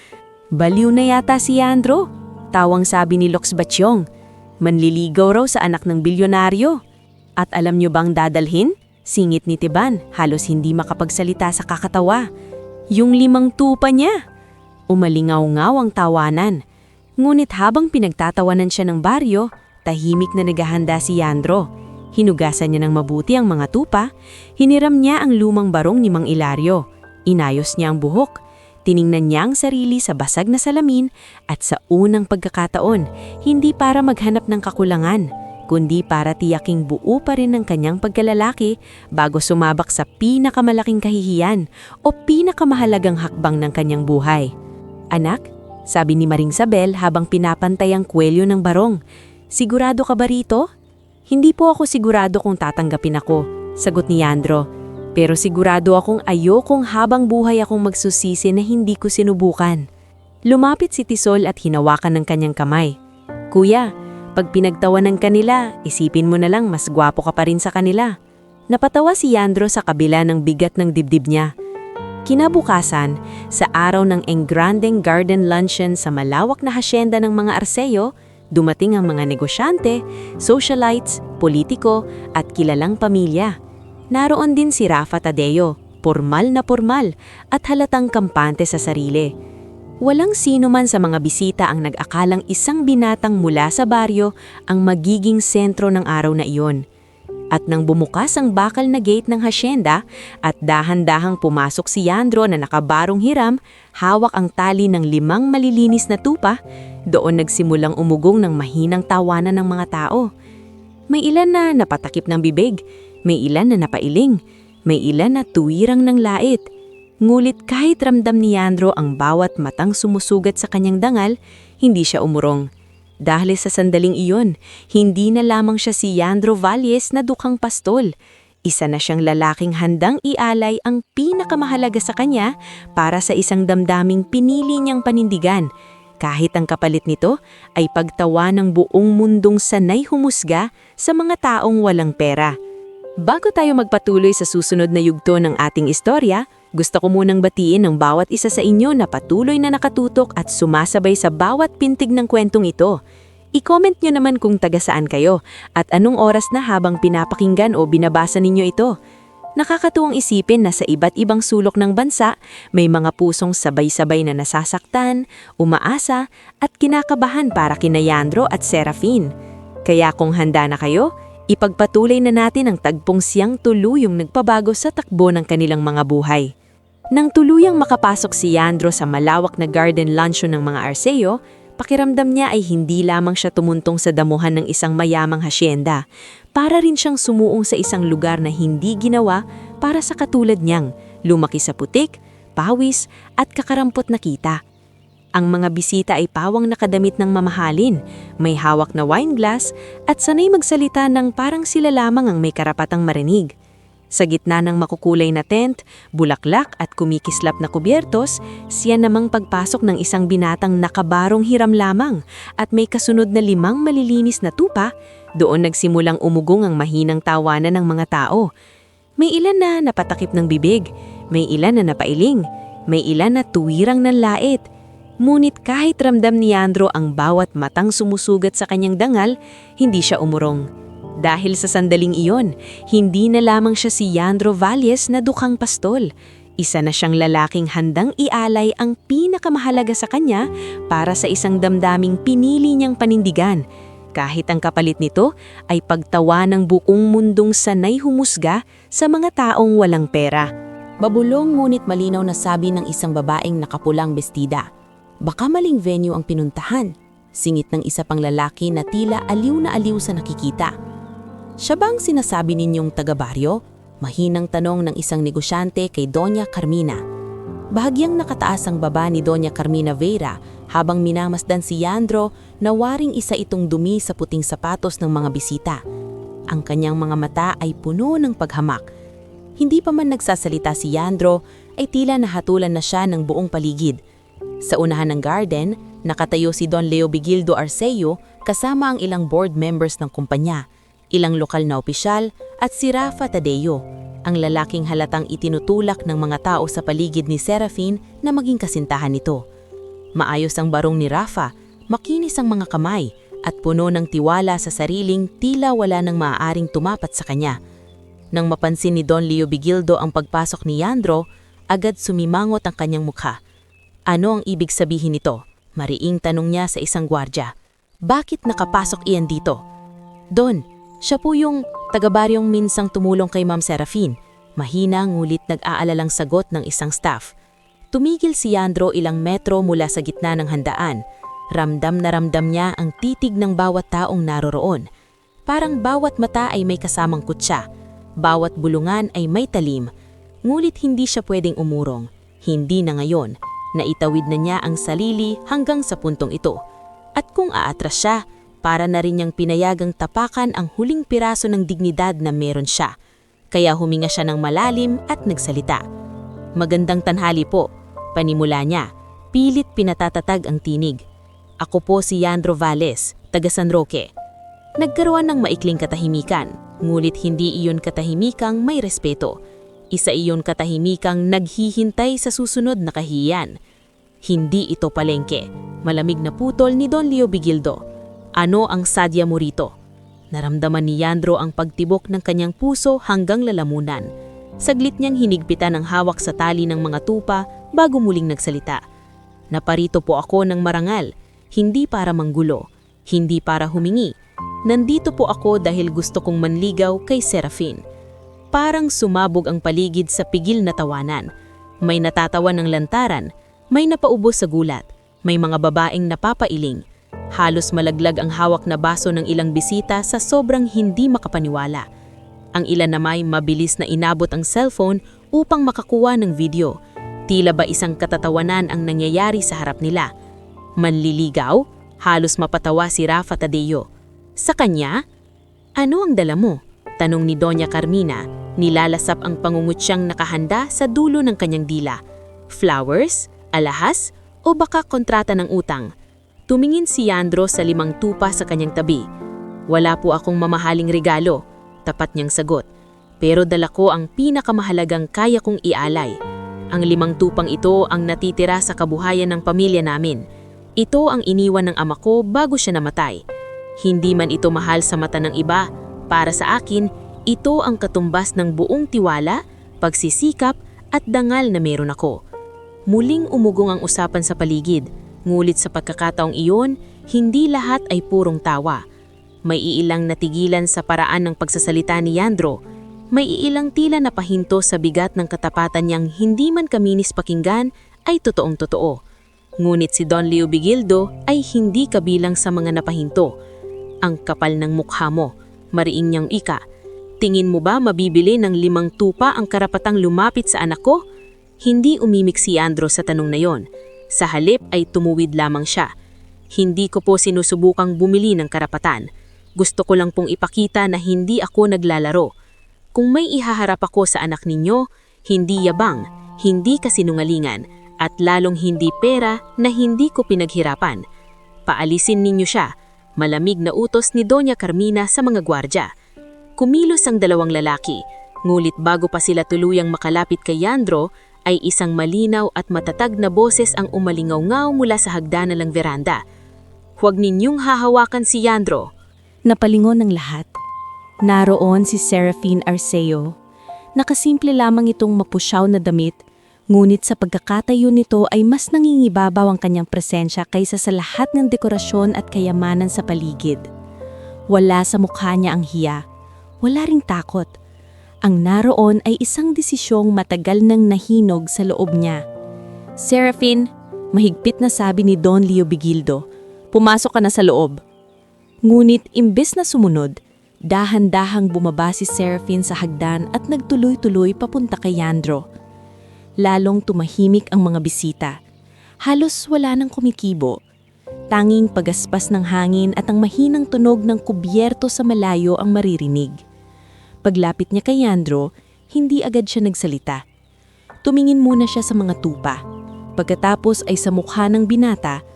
Baliw na yata si Yandro, tawang sabi ni Lox Batsyong. Manliligaw raw sa anak ng bilyonaryo. At alam nyo bang dadalhin? Singit ni Tiban, halos hindi makapagsalita sa kakatawa. Yung 5 tupa niya. Umalingaw-ngaw ang tawanan. Ngunit habang pinagtatawanan siya ng baryo, tahimik na naghahanda si Yandro. Hinugasan niya ng mabuti ang mga tupa, hiniram niya ang lumang barong ni Mang Ilario. Inayos niya ang buhok. Tiningnan niya ang sarili sa basag na salamin at sa unang pagkakataon, hindi para maghanap ng kakulangan, kundi para tiyaking buo pa rin ang kanyang pagkalalaki bago sumabak sa pinakamalaking kahihiyan o pinakamahalagang hakbang ng kanyang buhay. Anak, sabi ni Maring Sabel habang pinapantay ang kwelyo ng barong, sigurado ka ba rito? Hindi po ako sigurado kung tatanggapin ako, sagot ni Yandro. Pero sigurado akong ayokong habang buhay akong magsusisi na hindi ko sinubukan. Lumapit si Tisol at hinawakan ng kanyang kamay. Kuya, pag pinagtawanan ka nila, isipin mo na lang mas gwapo ka pa rin sa kanila. Napatawa si Yandro sa kabila ng bigat ng dibdib niya. Kinabukasan, sa araw ng Engrandeng Garden Luncheon sa malawak na hasyenda ng mga Arceo, dumating ang mga negosyante, socialites, politiko at kilalang pamilya. Naroon din si Rafa Tadeo, pormal na pormal at halatang kampante sa sarili. Walang sino man sa mga bisita ang nag-akalang isang binatang mula sa baryo ang magiging sentro ng araw na iyon. At nang bumukas ang bakal na gate ng hasyenda at dahan-dahang pumasok si Yandro na nakabarong hiram, hawak ang tali ng 5 malilinis na tupa, doon nagsimulang umugong ng mahinang tawanan ng mga tao. May ilan na napatakip ng bibig, may ilan na napailing, may ilan na tuwirang ng lait. Ngulit kahit ramdam ni Yandro ang bawat matang sumusugat sa kanyang dangal, hindi siya umurong. Dahil sa sandaling iyon, hindi na lamang siya si Yandro Valles na dukhang pastol. Isa na siyang lalaking handang ialay ang pinakamahalaga sa kanya para sa isang damdaming pinili niyang panindigan. Kahit ang kapalit nito ay pagtawa ng buong mundong sanay humusga sa mga taong walang pera. Bago tayo magpatuloy sa susunod na yugto ng ating istorya, gusto ko munang batiin ang bawat isa sa inyo na patuloy na nakatutok at sumasabay sa bawat pintig ng kwentong ito. I-comment nyo naman kung taga saan kayo at anong oras na habang pinapakinggan o binabasa ninyo ito. Nakakatuwang isipin na sa iba't ibang sulok ng bansa, may mga pusong sabay-sabay na nasasaktan, umaasa at kinakabahan para kina Yandro at Serafin. Kaya kung handa na kayo, ipagpatuloy na natin ang tagpong siyang tuluyang nagpabago sa takbo ng kanilang mga buhay. Nang tuluyang makapasok si Yandro sa malawak na garden luncheon ng mga Arceo, pakiramdam niya ay hindi lamang siya tumuntong sa damuhan ng isang mayamang hasyenda, para rin siyang sumuong sa isang lugar na hindi ginawa para sa katulad niyang, lumaki sa putik, pawis at kakarampot na kita. Ang mga bisita ay pawang nakadamit ng mamahalin, may hawak na wine glass at sanay magsalita ng parang sila lamang ang may karapatang marinig. Sa gitna ng makukulay na tent, bulaklak at kumikislap na kubyertos, siya namang pagpasok ng isang binatang nakabarong hiram lamang at may kasunod na 5 malilinis na tupa, doon nagsimulang umugong ang mahinang tawanan ng mga tao. May ilan na napatakip ng bibig, may ilan na napailing, may ilan na tuwirang ng lait. Ngunit kahit ramdam ni Yandro ang bawat matang sumusugat sa kanyang dangal, hindi siya umurong. Dahil sa sandaling iyon, hindi na lamang siya si Yandro Valles na dukhang pastol. Isa na siyang lalaking handang ialay ang pinakamahalaga sa kanya para sa isang damdaming pinili niyang panindigan. Kahit ang kapalit nito ay pagtawa ng buong mundong sanay humusga sa mga taong walang pera. Babulong ngunit malinaw na sabi ng isang babaeng nakapulang bestida. Baka maling venue ang pinuntahan. Singit ng isa pang lalaki na tila aliw na aliw sa nakikita. Siya bang sinasabi ninyong taga-baryo? Mahinang tanong ng isang negosyante kay Doña Carmina. Bahagyang nakataas ang baba ni Doña Carmina Vera habang minamasdan si Yandro na waring isa itong dumi sa puting sapatos ng mga bisita. Ang kanyang mga mata ay puno ng paghamak. Hindi pa man nagsasalita si Yandro ay tila nahatulan na siya ng buong paligid. Sa unahan ng garden, nakatayo si Don Leo Bigildo Arceo kasama ang ilang board members ng kumpanya, ilang lokal na opisyal at si Rafa Tadeo, ang lalaking halatang itinutulak ng mga tao sa paligid ni Serafin na maging kasintahan nito. Maayos ang barong ni Rafa, makinis ang mga kamay at puno ng tiwala sa sariling tila wala nang maaaring tumapat sa kanya. Nang mapansin ni Don Leo Bigildo ang pagpasok ni Yandro, agad sumimangot ang kanyang mukha. Ano ang ibig sabihin nito? Mariing tanong niya sa isang gwardya. Bakit nakapasok iyan dito? Don, siya po yung taga-baryong minsang tumulong kay Ma'am Serafin. Mahina ngulit nag-aalalang sagot ng isang staff. Tumigil si Yandro ilang metro mula sa gitna ng handaan. Ramdam na ramdam niya ang titig ng bawat taong naroroon. Parang bawat mata ay may kasamang kutsa. Bawat bulungan ay may talim. Ngulit hindi siya pwedeng umurong. Hindi na ngayon. Naitawid na niya ang sarili hanggang sa puntong ito. At kung aatras siya, para na rin niyang pinayagang tapakan ang huling piraso ng dignidad na meron siya. Kaya huminga siya ng malalim at nagsalita. Magandang tanghali po, panimula niya. Pilit pinatatatag ang tinig. Ako po si Yandro Valles, taga San Roque. Nagkaroon ng maikling katahimikan, ngulit hindi iyon katahimikang may respeto. Isa iyon katahimikang naghihintay sa susunod na kahiyan. Hindi ito palengke. Malamig na putol ni Don Leo Bigildo. Ano ang sadya mo rito? Naramdaman ni Yandro ang pagtibok ng kanyang puso hanggang lalamunan. Saglit niyang hinigpitan ang hawak sa tali ng mga tupa bago muling nagsalita. Naparito po ako ng marangal, hindi para manggulo, hindi para humingi. Nandito po ako dahil gusto kong manligaw kay Serafin. Parang sumabog ang paligid sa pigil na tawanan. May natatawa ng lantaran, may napaubos sa gulat, may mga babaeng napapailing. Halos malaglag ang hawak na baso ng ilang bisita sa sobrang hindi makapaniwala. Ang ilan namay mabilis na inabot ang cellphone upang makakuha ng video. Tila ba isang katatawanan ang nangyayari sa harap nila. Manliligaw? Halos mapatawa si Rafa Tadeo. Sa kanya? Ano ang dala mo? Tanong ni Doña Carmina, nilalasap ang pangungutyang nakahanda sa dulo ng kanyang dila. Flowers? Alahas? O baka kontrata ng utang? Tumingin si Yandro sa 5 tupa sa kanyang tabi. Wala po akong mamahaling regalo, tapat niyang sagot. Pero dala ko ang pinakamahalagang kaya kong ialay. Ang 5 tupang ito ang natitira sa kabuhayan ng pamilya namin. Ito ang iniwan ng ama ko bago siya namatay. Hindi man ito mahal sa mata ng iba, para sa akin, ito ang katumbas ng buong tiwala, pagsisikap at dangal na meron ako. Muling umugong ang usapan sa paligid. Ngulit sa pagkakataong iyon, hindi lahat ay purong tawa. May iilang natigilan sa paraan ng pagsasalita ni Yandro. May iilang tila napahinto sa bigat ng katapatan niyang hindi man kaminis pakinggan ay totoong-totoo. Ngunit si Don Leo Bigildo ay hindi kabilang sa mga napahinto. Ang kapal ng mukha mo, mariing niyang ika. Tingin mo ba mabibili ng 5 tupa ang karapatang lumapit sa anak ko? Hindi umimik si Yandro sa tanong na yon. Sa halip ay tumuwid lamang siya. Hindi ko po sinusubukang bumili ng karapatan. Gusto ko lang pong ipakita na hindi ako naglalaro. Kung may ihaharap ako sa anak ninyo, hindi yabang, hindi kasinungalingan, at lalong hindi pera na hindi ko pinaghirapan. Paalisin ninyo siya, malamig na utos ni Doña Carmina sa mga gwardya. Kumilos ang 2 lalaki, ngulit bago pa sila tuluyang makalapit kay Yandro, ay isang malinaw at matatag na boses ang umalingaw-ngaw mula sa hagdanan ng veranda. Huwag ninyong hahawakan si Yandro. Napalingon ng lahat. Naroon si Serafin Arceo. Nakasimple lamang itong mapusyaw na damit, ngunit sa pagkakatayo nito ay mas nangingibabaw ang kanyang presensya kaysa sa lahat ng dekorasyon at kayamanan sa paligid. Wala sa mukha niya ang hiya. Wala ring takot. Ang naroon ay isang desisyong matagal nang nahinog sa loob niya. "Seraphine," mahigpit na sabi ni Don Leo Bigildo, "pumasok ka na sa loob." Ngunit imbes na sumunod, dahan-dahang bumaba si Seraphine sa hagdan at nagtuloy-tuloy papunta kay Yandro. Lalong tumahimik ang mga bisita. Halos wala nang kumikibo. Tanging pagaspas ng hangin at ang mahinang tunog ng kubyerto sa malayo ang maririnig. Paglapit niya kay Yandro, hindi agad siya nagsalita. Tumingin muna siya sa mga tupa. Pagkatapos ay sa mukha ng binata,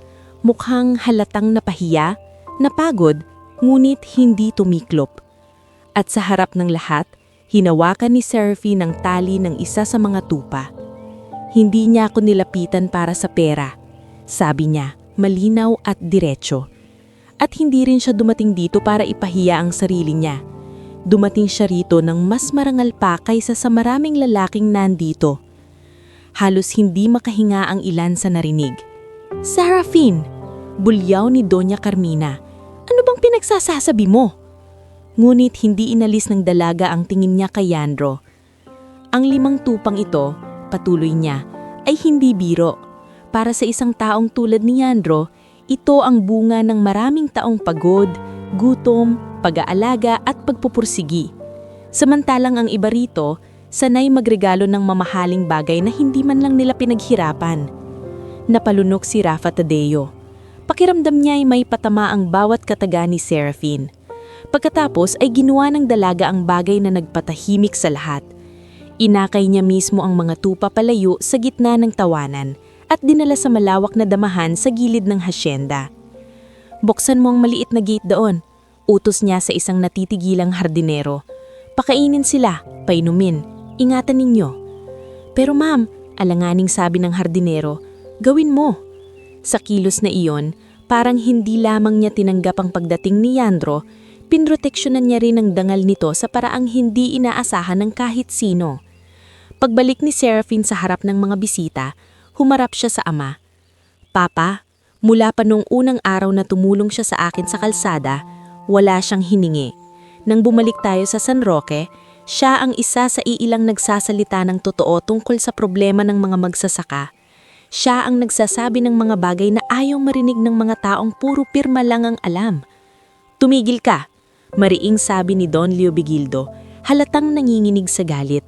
mukhang halatang napahiya, napagod, ngunit hindi tumiklop. At sa harap ng lahat, hinawakan ni Seraphine ang tali ng isa sa mga tupa. "Hindi niya ako nilapitan para sa pera," sabi niya, malinaw at diretso. At hindi rin siya dumating dito para ipahiya ang sarili niya. Dumating siya rito ng mas marangal pa kaysa sa maraming lalaking nandito. Halos hindi makahinga ang ilan sa narinig. "Seraphine!" Bulyaw ni Doña Carmina. "Ano bang pinagsasasabi mo?" Ngunit hindi inalis ng dalaga ang tingin niya kay Yandro. Ang 5 tupang ito, patuloy niya, ay hindi biro. Para sa isang taong tulad ni Yandro, ito ang bunga ng maraming taong pagod, gutom, pag-aalaga at pagpupursigi. Samantalang ang iba rito, sanay magregalo ng mamahaling bagay na hindi man lang nila pinaghirapan. Napalunok si Rafa Tadeo. Pakiramdam niya ay may patama ang bawat kataga ni Seraphine. Pagkatapos ay ginawa ng dalaga ang bagay na nagpatahimik sa lahat. Inakay niya mismo ang mga tupa palayo sa gitna ng tawanan at dinala sa malawak na damahan sa gilid ng hasyenda. "Buksan mo ang maliit na gate doon," utos niya sa isang natitigilang hardinero. "Pakainin sila, painumin, ingatan ninyo." "Pero ma'am," alanganing sabi ng hardinero, "gawin mo." Sa kilos na iyon, parang hindi lamang niya tinanggap ang pagdating ni Yandro, pinroteksyonan niya rin ang dangal nito sa paraang hindi inaasahan ng kahit sino. Pagbalik ni Seraphine sa harap ng mga bisita, humarap siya sa ama. "Papa, mula pa nung unang araw na tumulong siya sa akin sa kalsada, wala siyang hiningi. Nang bumalik tayo sa San Roque, siya ang isa sa iilang nagsasalita ng totoo tungkol sa problema ng mga magsasaka. Siya ang nagsasabi ng mga bagay na ayaw marinig ng mga taong puro pirma lang ang alam." "Tumigil ka," mariing sabi ni Don Leo Bigildo, halatang nanginginig sa galit.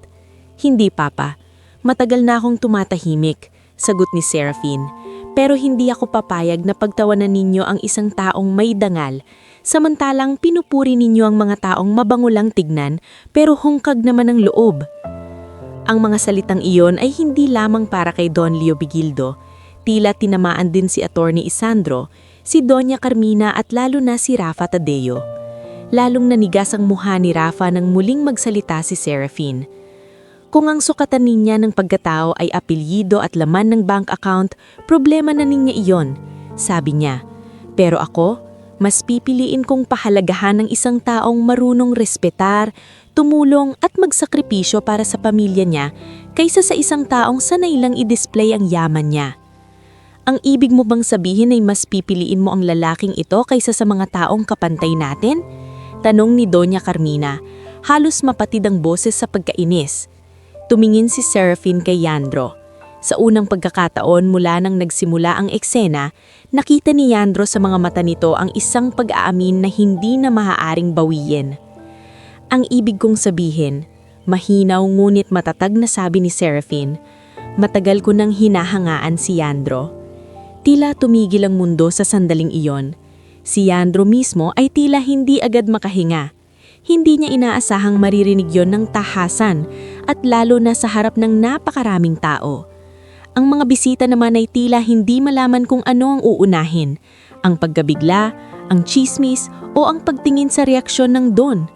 "Hindi, Papa. Matagal na akong tumatahimik," sagot ni Seraphine. "Pero hindi ako papayag na pagtawanan ninyo ang isang taong may dangal, samantalang pinupuri ninyo ang mga taong mabango lang tignan pero hungkag naman ang loob." Ang mga salitang iyon ay hindi lamang para kay Don Leo Bigildo. Tila tinamaan din si Attorney Isandro, si Doña Carmina at lalo na si Rafa Tadeo. Lalong nanigas ang mukha ni Rafa nang muling magsalita si Seraphine. "Kung ang sukatan niya ng pagkatao ay apelyido at laman ng bank account, problema na niya iyon," sabi niya. "Pero ako, mas pipiliin kong pahalagahan ng isang taong marunong respetar, tumulong at magsakripisyo para sa pamilya niya kaysa sa isang taong sanay lang i-display ang yaman niya." "Ang ibig mo bang sabihin ay mas pipiliin mo ang lalaking ito kaysa sa mga taong kapantay natin?" tanong ni Doña Carmina, halos mapatid ang boses sa pagkainis. Tumingin si Seraphine kay Yandro. Sa unang pagkakataon mula nang nagsimula ang eksena, nakita ni Yandro sa mga mata nito ang isang pag-aamin na hindi na maaaring bawiin. "Ang ibig kong sabihin," mahinaw ngunit matatag na sabi ni Seraphine, "matagal ko nang hinahangaan si Yandro." Tila tumigil ang mundo sa sandaling iyon. Si Yandro mismo ay tila hindi agad makahinga. Hindi niya inaasahang maririnig yon ng tahasan at lalo na sa harap ng napakaraming tao. Ang mga bisita naman ay tila hindi malaman kung ano ang uunahin, ang pagkabigla, ang chismis o ang pagtingin sa reaksyon ng Don.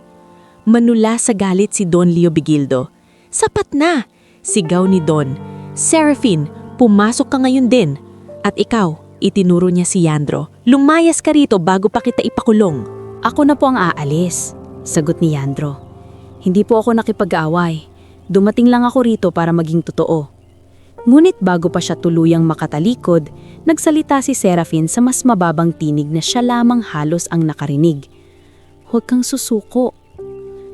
Manula sa galit si Don Leo Bigildo. "Sapat na!" sigaw ni Don. "Seraphine, pumasok ka ngayon din. At ikaw," itinuro niya si Yandro, "lumayas ka rito bago pa kita ipakulong." "Ako na po ang aalis," sagot ni Yandro. "Hindi po ako nakipag-away. Dumating lang ako rito para maging totoo." Ngunit bago pa siya tuluyang makatalikod, nagsalita si Seraphine sa mas mababang tinig na siya lamang halos ang nakarinig. huwag kang susuko.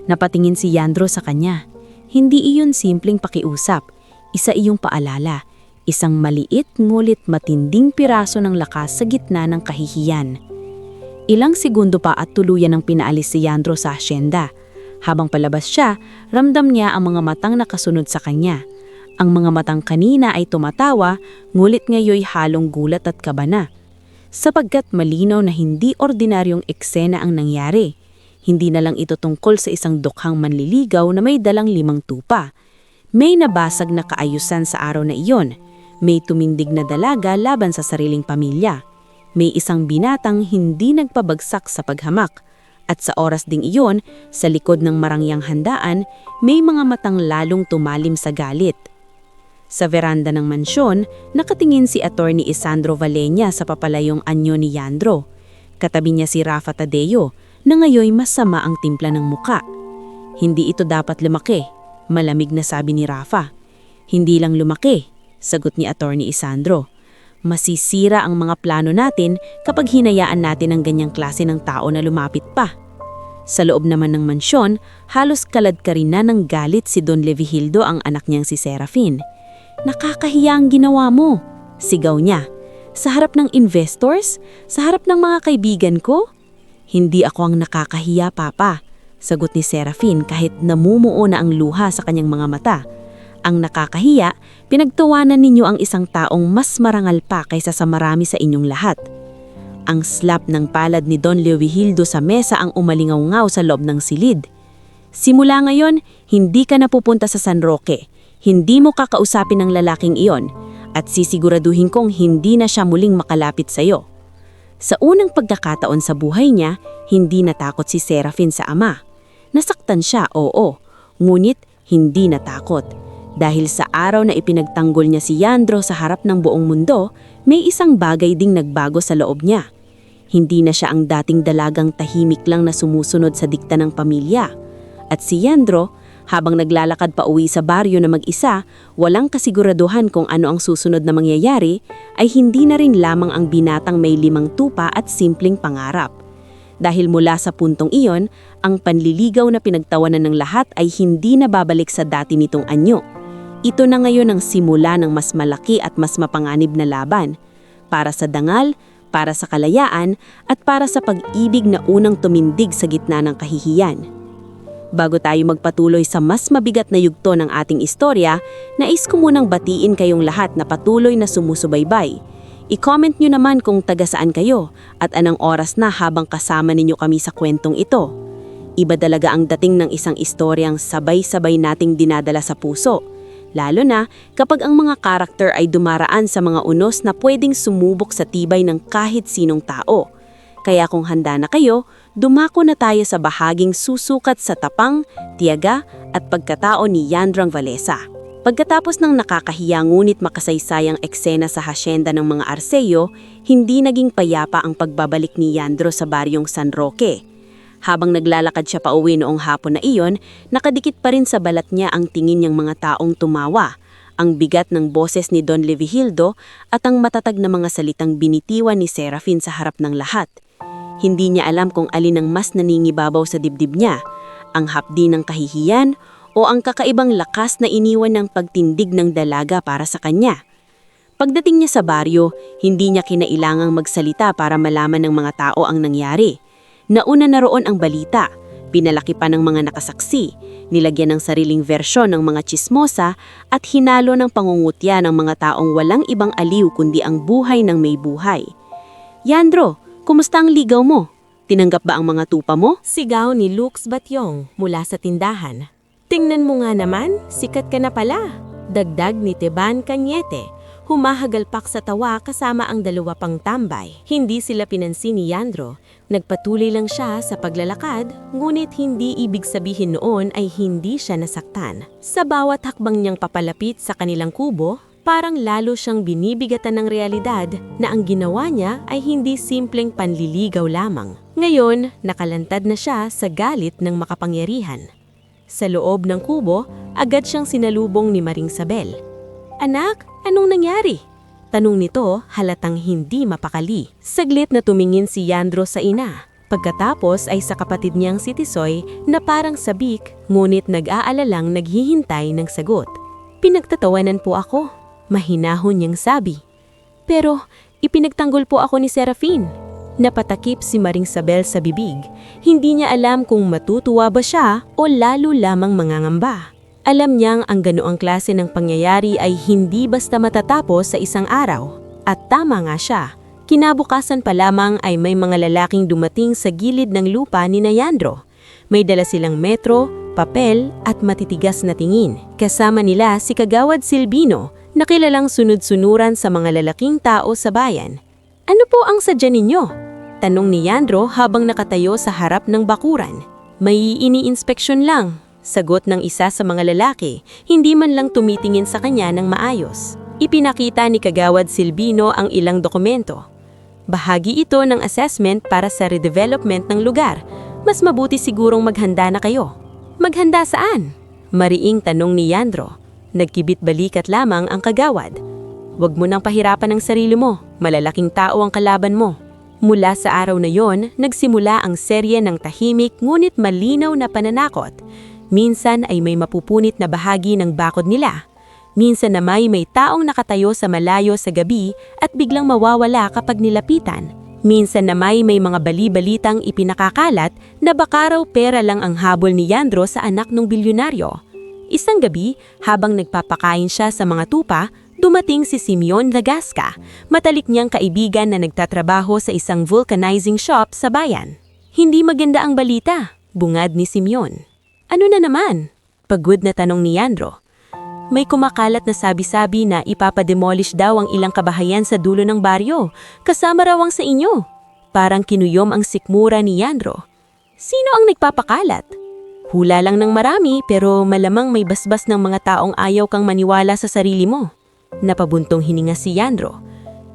Napatingin si Yandro sa kanya. Hindi iyon simpleng pakiusap, isa iyong paalala, isang maliit ngulit matinding piraso ng lakas sa gitna ng kahihiyan. Ilang segundo pa at tuluyan ng pinaalis si Yandro sa asyenda. Habang palabas siya, ramdam niya ang mga matang nakasunod sa kanya. Ang mga matang kanina ay tumatawa, ngulit ngayoy halong gulat at kaba na. Sapagkat malinaw na hindi ordinaryong eksena ang nangyari. Hindi na lang ito tungkol sa isang dukhang manliligaw na may dalang 5 tupa. May nabasag na kaayusan sa araw na iyon. May tumindig na dalaga laban sa sariling pamilya. May isang binatang hindi nagpabagsak sa paghamak. At sa oras ding iyon, sa likod ng marangyang handaan, may mga matang lalong tumalim sa galit. Sa veranda ng mansyon, nakatingin si Attorney Isandro Valleña sa papalayong anyo ni Yandro. Katabi niya si Rafa Tadeo, na ngayoy masama ang timpla ng muka. Hindi ito dapat lumaki, malamig na sabi ni Rafa. Hindi lang lumaki, sagot ni Attorney Isandro. Masisira ang mga plano natin kapag hinayaan natin ang ganyang klase ng tao na lumapit pa. Sa loob naman ng mansyon, halos kalad-karin na ng galit si Don Levihildo ang anak niyang si Serafin. Nakakahiya ang ginawa mo, sigaw niya. Sa harap ng investors? Sa harap ng mga kaibigan ko? Hindi ako ang nakakahiya, Papa, sagot ni Serafin kahit namumuo na ang luha sa kanyang mga mata. Ang nakakahiya, pinagtawanan ninyo ang isang taong mas marangal pa kaysa sa marami sa inyong lahat. Ang slap ng palad ni Don Leovigildo sa mesa ang umalingaw-ngaw sa loob ng silid. Simula ngayon, hindi ka na pupunta sa San Roque. Hindi mo kakausapin ang lalaking iyon at sisiguraduhin kong hindi na siya muling makalapit sa iyo. Sa unang pagkakataon sa buhay niya, hindi natakot si Serafin sa ama. Nasaktan siya, oo, ngunit hindi natakot. Dahil sa araw na ipinagtanggol niya si Yandro sa harap ng buong mundo, may isang bagay ding nagbago sa loob niya. Hindi na siya ang dating dalagang tahimik lang na sumusunod sa dikta ng pamilya. At si Yandro, habang naglalakad pa uwi sa baryo na mag-isa, walang kasiguraduhan kung ano ang susunod na mangyayari, ay hindi na rin lamang ang binatang may 5 tupa at simpleng pangarap. Dahil mula sa puntong iyon, ang panliligaw na pinagtawanan ng lahat ay hindi na babalik sa dati nitong anyo. Ito na ngayon ang simula ng mas malaki at mas mapanganib na laban. Para sa dangal, para sa kalayaan, at para sa pag-ibig na unang tumindig sa gitna ng kahihiyan. Bago tayo magpatuloy sa mas mabigat na yugto ng ating istorya, nais ko munang batiin kayong lahat na patuloy na sumusubaybay. I-comment nyo naman kung taga saan kayo at anong oras na habang kasama ninyo kami sa kwentong ito. Iba talaga ang dating ng isang istoryang sabay-sabay nating dinadala sa puso. Lalo na kapag ang mga karakter ay dumaraan sa mga unos na pwedeng sumubok sa tibay ng kahit sinong tao. Kaya kung handa na kayo, dumako na tayo sa bahaging susukat sa tapang, tiyaga at pagkatao ni Yandrang Valesa. Pagkatapos ng nakakahiya ngunit makasaysayang eksena sa hasyenda ng mga Arceo, hindi naging payapa ang pagbabalik ni Yandro sa baryong San Roque. Habang naglalakad siya pauwi noong hapon na iyon, nakadikit pa rin sa balat niya ang tingin niyang mga taong tumawa, ang bigat ng boses ni Don Levihildo at ang matatag na mga salitang binitiwan ni Serafin sa harap ng lahat. Hindi niya alam kung alin ang mas naningibabaw sa dibdib niya, ang hapdi ng kahihiyan o ang kakaibang lakas na iniwan ng pagtindig ng dalaga para sa kanya. Pagdating niya sa baryo, hindi niya kinailangang magsalita para malaman ng mga tao ang nangyari. Nauna na roon ang balita, pinalaki pa ng mga nakasaksi, nilagyan ng sariling versyon ng mga tsismosa at hinalo ng pangungutya ng mga taong walang ibang aliw kundi ang buhay ng may buhay. Yandro, kumusta ang ligaw mo? Tinanggap ba ang mga tupa mo? Sigaw ni Lux Batyong mula sa tindahan. Tingnan mo nga naman, sikat ka na pala. Dagdag ni Teban Cañete. Humahagalpak sa tawa kasama ang 2 pang tambay. Hindi sila pinansin ni Yandro. Nagpatuloy lang siya sa paglalakad, ngunit hindi ibig sabihin noon ay hindi siya nasaktan. Sa bawat hakbang niyang papalapit sa kanilang kubo, parang lalo siyang binibigatan ng realidad na ang ginawa niya ay hindi simpleng panliligaw lamang. Ngayon, nakalantad na siya sa galit ng makapangyarihan. Sa loob ng kubo, agad siyang sinalubong ni Maring Sabel. "Anak, anong nangyari?" Tanong nito halatang hindi mapakali. Saglit na tumingin si Yandro sa ina. Pagkatapos ay sa kapatid niyang si Tisoy na parang sabik ngunit nag-aalalang naghihintay ng sagot. Pinagtatawanan po ako, mahinahon niyang sabi. Pero ipinagtanggol po ako ni Serafin. Napatakip si Maring Sabel sa bibig. Hindi niya alam kung matutuwa ba siya o lalo lamang mangangamba. Alam niyang ang ganoong klase ng pangyayari ay hindi basta matatapos sa isang araw. At tama nga siya. Kinabukasan pa lamang ay may mga lalaking dumating sa gilid ng lupa ni Nayandro. May dala silang metro, papel at matitigas na tingin. Kasama nila si Kagawad Silvino na kilalang sunod-sunuran sa mga lalaking tao sa bayan. Ano po ang sadya ninyo? Tanong ni Yandro habang nakatayo sa harap ng bakuran. May ini-inspeksyon lang. Sagot ng isa sa mga lalaki, hindi man lang tumitingin sa kanya ng maayos. Ipinakita ni Kagawad Silvino ang ilang dokumento. Bahagi ito ng assessment para sa redevelopment ng lugar. Mas mabuti sigurong maghanda na kayo. Maghanda saan? Mariing tanong ni Yandro. Nagkibit balikat lamang ang kagawad. Huwag mo nang pahirapan ang sarili mo. Malalaking tao ang kalaban mo. Mula sa araw na yon, nagsimula ang serye ng tahimik ngunit malinaw na pananakot. Minsan ay may mapupunit na bahagi ng bakod nila. Minsan na may taong nakatayo sa malayo sa gabi at biglang mawawala kapag nilapitan. Minsan na may mga bali-balitang ipinakakalat na baka raw pera lang ang habol ni Yandro sa anak ng bilyonaryo. Isang gabi, habang nagpapakain siya sa mga tupa, dumating si Simeon Lagasca, matalik niyang kaibigan na nagtatrabaho sa isang vulcanizing shop sa bayan. Hindi maganda ang balita, bungad ni Simeon. Ano na naman? Pagod na tanong ni Yandro. May kumakalat na sabi-sabi na ipapademolish daw ang ilang kabahayan sa dulo ng baryo, kasama raw ang sa inyo. Parang kinuyom ang sikmura ni Yandro. Sino ang nagpapakalat? Hula lang ng marami pero malamang may basbas ng mga taong ayaw kang maniwala sa sarili mo. Napabuntong hininga si Yandro.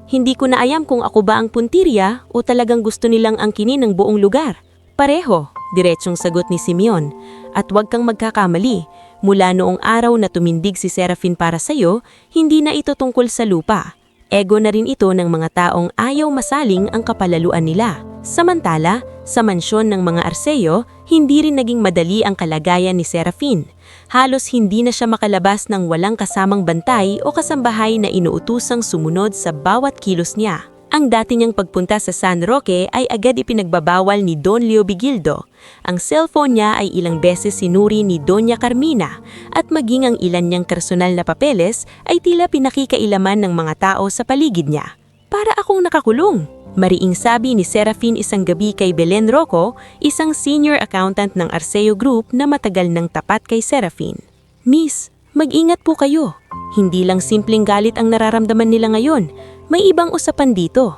Hindi ko na alam kung ako ba ang puntirya o talagang gusto nilang angkinin ng buong lugar. Pareho, diretsong sagot ni Simeon. At huwag kang magkakamali. Mula noong araw na tumindig si Serafin para sa'yo, hindi na ito tungkol sa lupa. Ego na rin ito ng mga taong ayaw masaling ang kapalaluan nila. Samantala, sa mansyon ng mga Arceo, hindi rin naging madali ang kalagayan ni Serafin. Halos hindi na siya makalabas ng walang kasamang bantay o kasambahay na inuutusang sumunod sa bawat kilos niya. Ang dati niyang pagpunta sa San Roque ay agad ipinagbabawal ni Don Leo Vigildo. Ang cellphone niya ay ilang beses sinuri ni Doña Carmina at maging ang ilan niyang personal na papeles ay tila pinakikailaman ng mga tao sa paligid niya. Para akong nakakulong, mariing sabi ni Serafin isang gabi kay Belen Rocco, isang senior accountant ng Arceo Group na matagal nang tapat kay Serafin. Miss, mag-ingat po kayo. Hindi lang simpleng galit ang nararamdaman nila ngayon. May ibang usapan dito.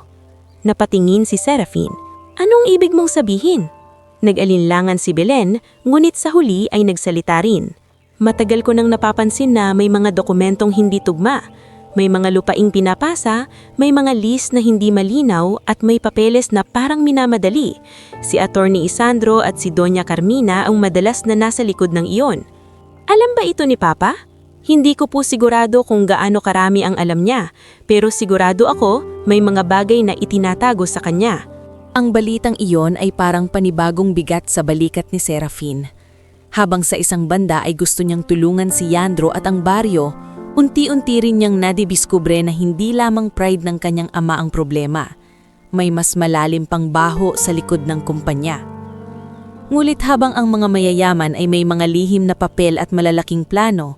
Napatingin si Serafin. Anong ibig mong sabihin? Nag-alinlangan si Belen, ngunit sa huli ay nagsalita rin. Matagal ko nang napapansin na may mga dokumentong hindi tugma. May mga lupaing pinapasa, may mga list na hindi malinaw at may papeles na parang minamadali. Si Attorney Isandro at si Doña Carmina ang madalas na nasa likod ng iyon. Alam ba ito ni Papa? Hindi ko po sigurado kung gaano karami ang alam niya, pero sigurado ako may mga bagay na itinatago sa kanya. Ang balitang iyon ay parang panibagong bigat sa balikat ni Serafin. Habang sa isang banda ay gusto niyang tulungan si Yandro at ang baryo, unti-unti rin niyang nadidiskubre na hindi lamang pride ng kanyang ama ang problema. May mas malalim pang baho sa likod ng kumpanya. Ngulit habang ang mga mayayaman ay may mga lihim na papel at malalaking plano,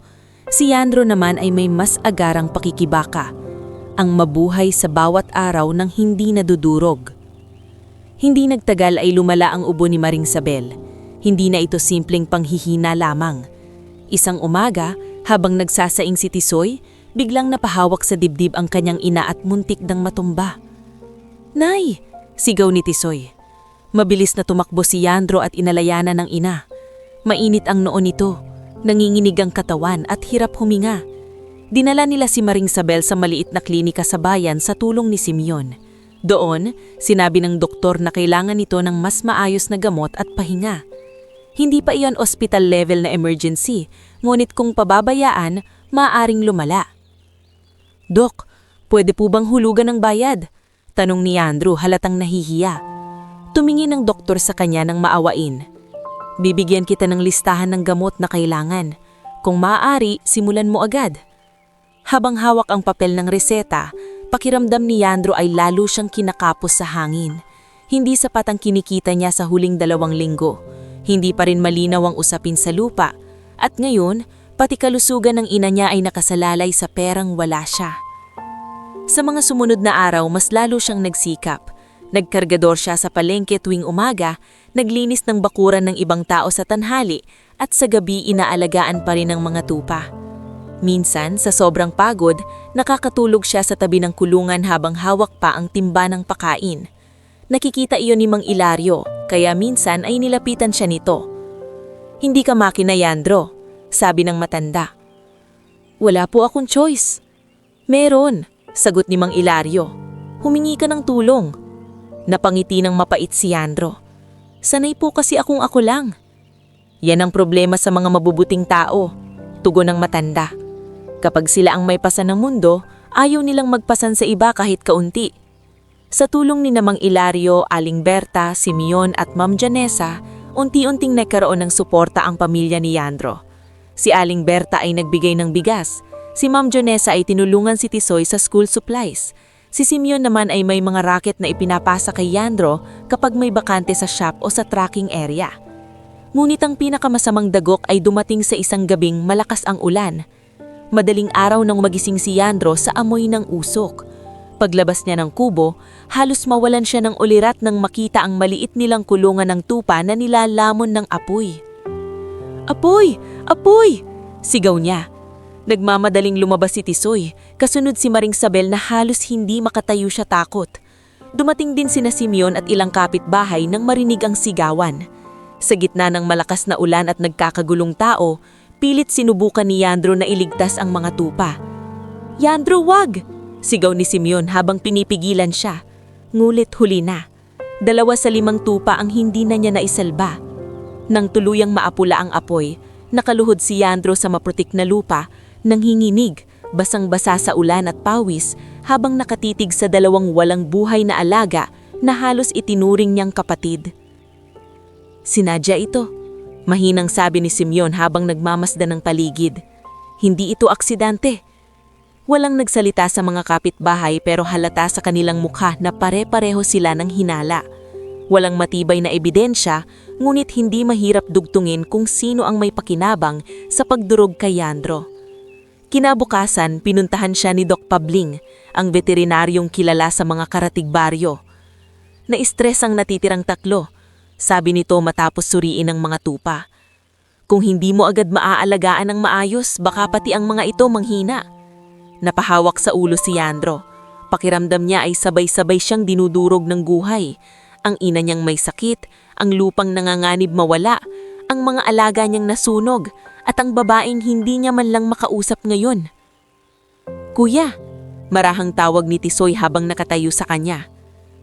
si Yandro naman ay may mas agarang pakikibaka, ang mabuhay sa bawat araw ng hindi nadudurog. Hindi nagtagal ay lumala ang ubo ni Maring Sabel. Hindi na ito simpleng panghihina lamang. Isang umaga, habang nagsasaing si Tisoy, biglang napahawak sa dibdib ang kanyang ina at muntik nang matumba. "Nay!" sigaw ni Tisoy. Mabilis na tumakbo si Yandro at inalayanan ng ina. Mainit ang noo nito. Nanginginig ang katawan at hirap huminga. Dinala nila si Maring Sabel sa maliit na klinika sa bayan sa tulong ni Simeon. Doon, sinabi ng doktor na kailangan nito ng mas maayos na gamot at pahinga. Hindi pa iyon hospital level na emergency, ngunit kung pababayaan, maaaring lumala. "Dok, pwede po bang hulugan ng bayad?" tanong ni Andrew halatang nahihiya. Tumingin ang doktor sa kanya ng maawain. Bibigyan kita ng listahan ng gamot na kailangan. Kung maaari, simulan mo agad. Habang hawak ang papel ng reseta, pakiramdam ni Yandro ay lalo siyang kinakapos sa hangin. Hindi sapat ang kinikita niya sa huling 2 linggo. Hindi pa rin malinaw ang usapin sa lupa. At ngayon, pati kalusugan ng ina niya ay nakasalalay sa perang wala siya. Sa mga sumunod na araw, mas lalo siyang nagsikap. Nagkargador siya sa palengke tuwing umaga, naglinis ng bakuran ng ibang tao sa tanghali, at sa gabi inaalagaan pa rin ng mga tupa. Minsan, sa sobrang pagod, nakakatulog siya sa tabi ng kulungan habang hawak pa ang timba ng pakain. Nakikita iyon ni Mang Ilario, kaya minsan ay nilapitan siya nito. "Hindi ka makina, Yandro," sabi ng matanda. "Wala po akong choice." "Meron," sagot ni Mang Ilario. "Humingi ka ng tulong." Napangiti ng mapait si Yandro. "Sanay po kasi akong ako lang." "Yan ang problema sa mga mabubuting tao," tugon ng matanda. Kapag sila ang may pasan ng mundo, ayaw nilang magpasan sa iba kahit kaunti. Sa tulong ni Mang Ilario, Aling Berta, Simeon at Ma'am Janessa, unti-unting nagkaroon ng suporta ang pamilya ni Yandro. Si Aling Berta ay nagbigay ng bigas. Si Ma'am Janessa ay tinulungan si Tisoy sa school supplies. Si Simeon naman ay may mga racket na ipinapasa kay Yandro kapag may bakante sa shop o sa tracking area. Ngunit ang pinakamasamang dagok ay dumating sa isang gabing malakas ang ulan. Madaling araw nang magising si Yandro sa amoy ng usok. Paglabas niya ng kubo, halos mawalan siya ng ulirat nang makita ang maliit nilang kulungan ng tupa na nilalamon ng apoy. "Apoy! Apoy!" sigaw niya. Nagmamadaling lumabas si Tisoy, kasunod si Maring Sabel na halos hindi makatayo siya takot. Dumating din sina Simeon at ilang kapitbahay nang marinig ang sigawan. Sa gitna ng malakas na ulan at nagkakagulong tao, pilit sinubukan ni Yandro na iligtas ang mga tupa. "Yandro, wag!" sigaw ni Simeon habang pinipigilan siya. Ngulit huli na. 2 sa 5 tupa ang hindi na niya naisalba. Nang tuluyang maapula ang apoy, nakaluhod si Yandro sa maputik na lupa, nanghinginig, basang-basa sa ulan at pawis habang nakatitig sa 2 walang buhay na alaga na halos itinuring niyang kapatid. "Sinadya ito," mahinang sabi ni Simeon habang nagmamasdan ng paligid. "Hindi ito aksidente." Walang nagsalita sa mga kapitbahay pero halata sa kanilang mukha na pare-pareho sila ng hinala. Walang matibay na ebidensya, ngunit hindi mahirap dugtungin kung sino ang may pakinabang sa pagdurog kay Yandro. Kinabukasan, pinuntahan siya ni Doc Pabling, ang veterinaryong kilala sa mga karatig baryo. Na-stress ang natitirang 3, sabi nito matapos suriin ang mga tupa. "Kung hindi mo agad maaalagaan ng maayos, baka pati ang mga ito manghina." Napahawak sa ulo si Yandro. Pakiramdam niya ay sabay-sabay siyang dinudurog ng guhay. Ang ina niyang may sakit, ang lupang nanganganib mawala, ang mga alaga niyang nasunog, at ang babaeng hindi niya man lang makausap ngayon. "Kuya," marahang tawag ni Tisoy habang nakatayo sa kanya.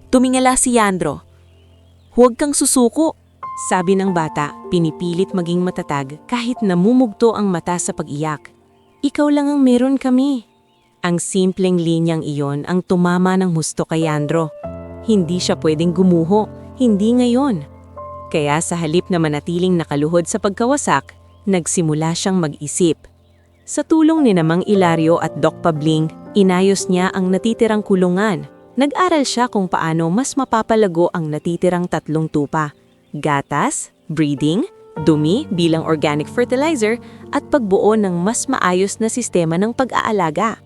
Tumingala si Yandro. "Huwag kang susuko," sabi ng bata, pinipilit maging matatag kahit namumugto ang mata sa pag-iyak. "Ikaw lang ang meron kami." Ang simpleng linyang iyon ang tumama ng husto kay Yandro. Hindi siya pwedeng gumuho, hindi ngayon. Kaya sa halip na manatiling nakaluhod sa pagkawasak, nagsimula siyang mag-isip. Sa tulong ni Mang Ilario at Doc Pabling, inayos niya ang natitirang kulungan. Nag-aral siya kung paano mas mapapalago ang natitirang 3 tupa: gatas, breeding, dumi bilang organic fertilizer, at pagbuo ng mas maayos na sistema ng pag-aalaga.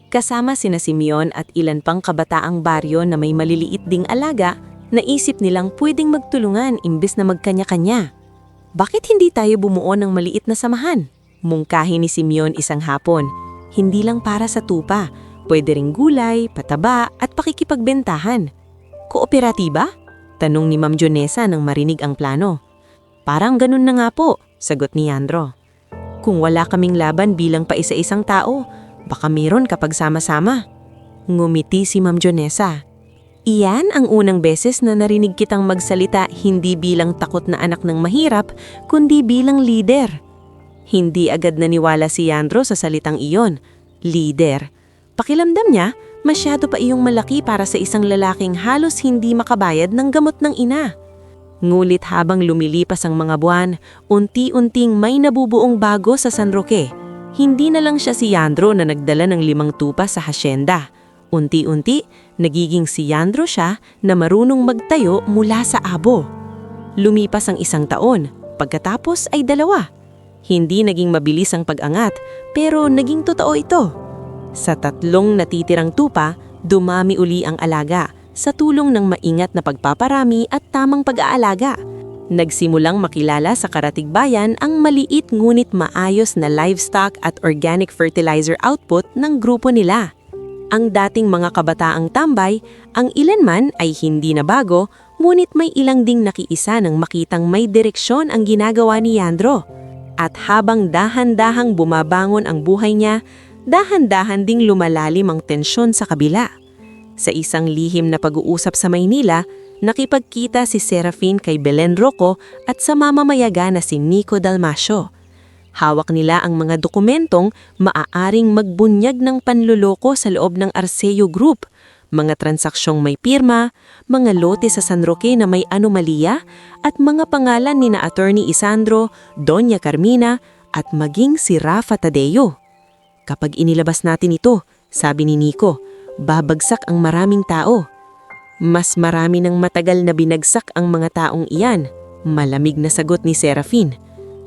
Kasama sina Simeon at ilan pang kabataang baryo na may maliliit ding alaga, naisip nilang pwedeng magtulungan imbes na magkanya-kanya. "Bakit hindi tayo bumuo ng maliit na samahan?" Mungkahi ni Simeon isang hapon. "Hindi lang para sa tupa, pwede ring gulay, pataba at pakikipagbentahan." "Kooperatiba?" tanong ni Ma'am Jonesa nang marinig ang plano. "Parang ganun na nga po," sagot ni Yandro. "Kung wala kaming laban bilang paisa-isang tao, baka meron kapag sama-sama." Ngumiti si Ma'am Jonesa. "Iyan ang unang beses na narinig kitang magsalita hindi bilang takot na anak ng mahirap, kundi bilang leader." Hindi agad naniwala si Yandro sa salitang iyon. Leader. Pakiramdam niya, Masyado pa iyong malaki para sa isang lalaking halos hindi makabayad ng gamot ng ina. Ngulit habang lumilipas ang mga buwan, unti-unting may nabubuong bago sa San Roque. Hindi na lang siya si Yandro na nagdala ng 5 tupa sa hasyenda. Unti-unti, nagiging si Yandro siya na marunong magtayo mula sa abo. Lumipas ang 1 taon, pagkatapos ay 2. Hindi naging mabilis ang pag-angat, pero naging totoo ito. Sa 3 natitirang tupa, dumami uli ang alaga sa tulong ng maingat na pagpaparami at tamang pag-aalaga. Nagsimulang makilala sa Karatigbayan ang maliit ngunit maayos na livestock at organic fertilizer output ng grupo nila. Ang dating mga kabataang tambay, ang ilan man ay hindi na bago, ngunit may ilang ding nakiisa nang makitang may direksyon ang ginagawa ni Yandro. At habang dahan-dahang bumabangon ang buhay niya, dahan-dahan ding lumalalim ang tensyon sa kabila. Sa isang lihim na pag-uusap sa Maynila, nakipagkita si Serafin kay Belen Roco at sa mamamayaga na si Nico Dalmasio. Hawak nila ang mga dokumentong maaaring magbunyag ng panluloko sa loob ng Arceo Group, mga transaksyong may pirma, mga lote sa San Roque na may anomalya, at mga pangalan ni na Attorney Isandro, Doña Carmina, at maging si Rafa Tadeo. Kapag inilabas natin ito, sabi ni Nico, babagsak ang maraming tao. Mas marami ng matagal na binagsak ang mga taong iyan, malamig na sagot ni Serafin.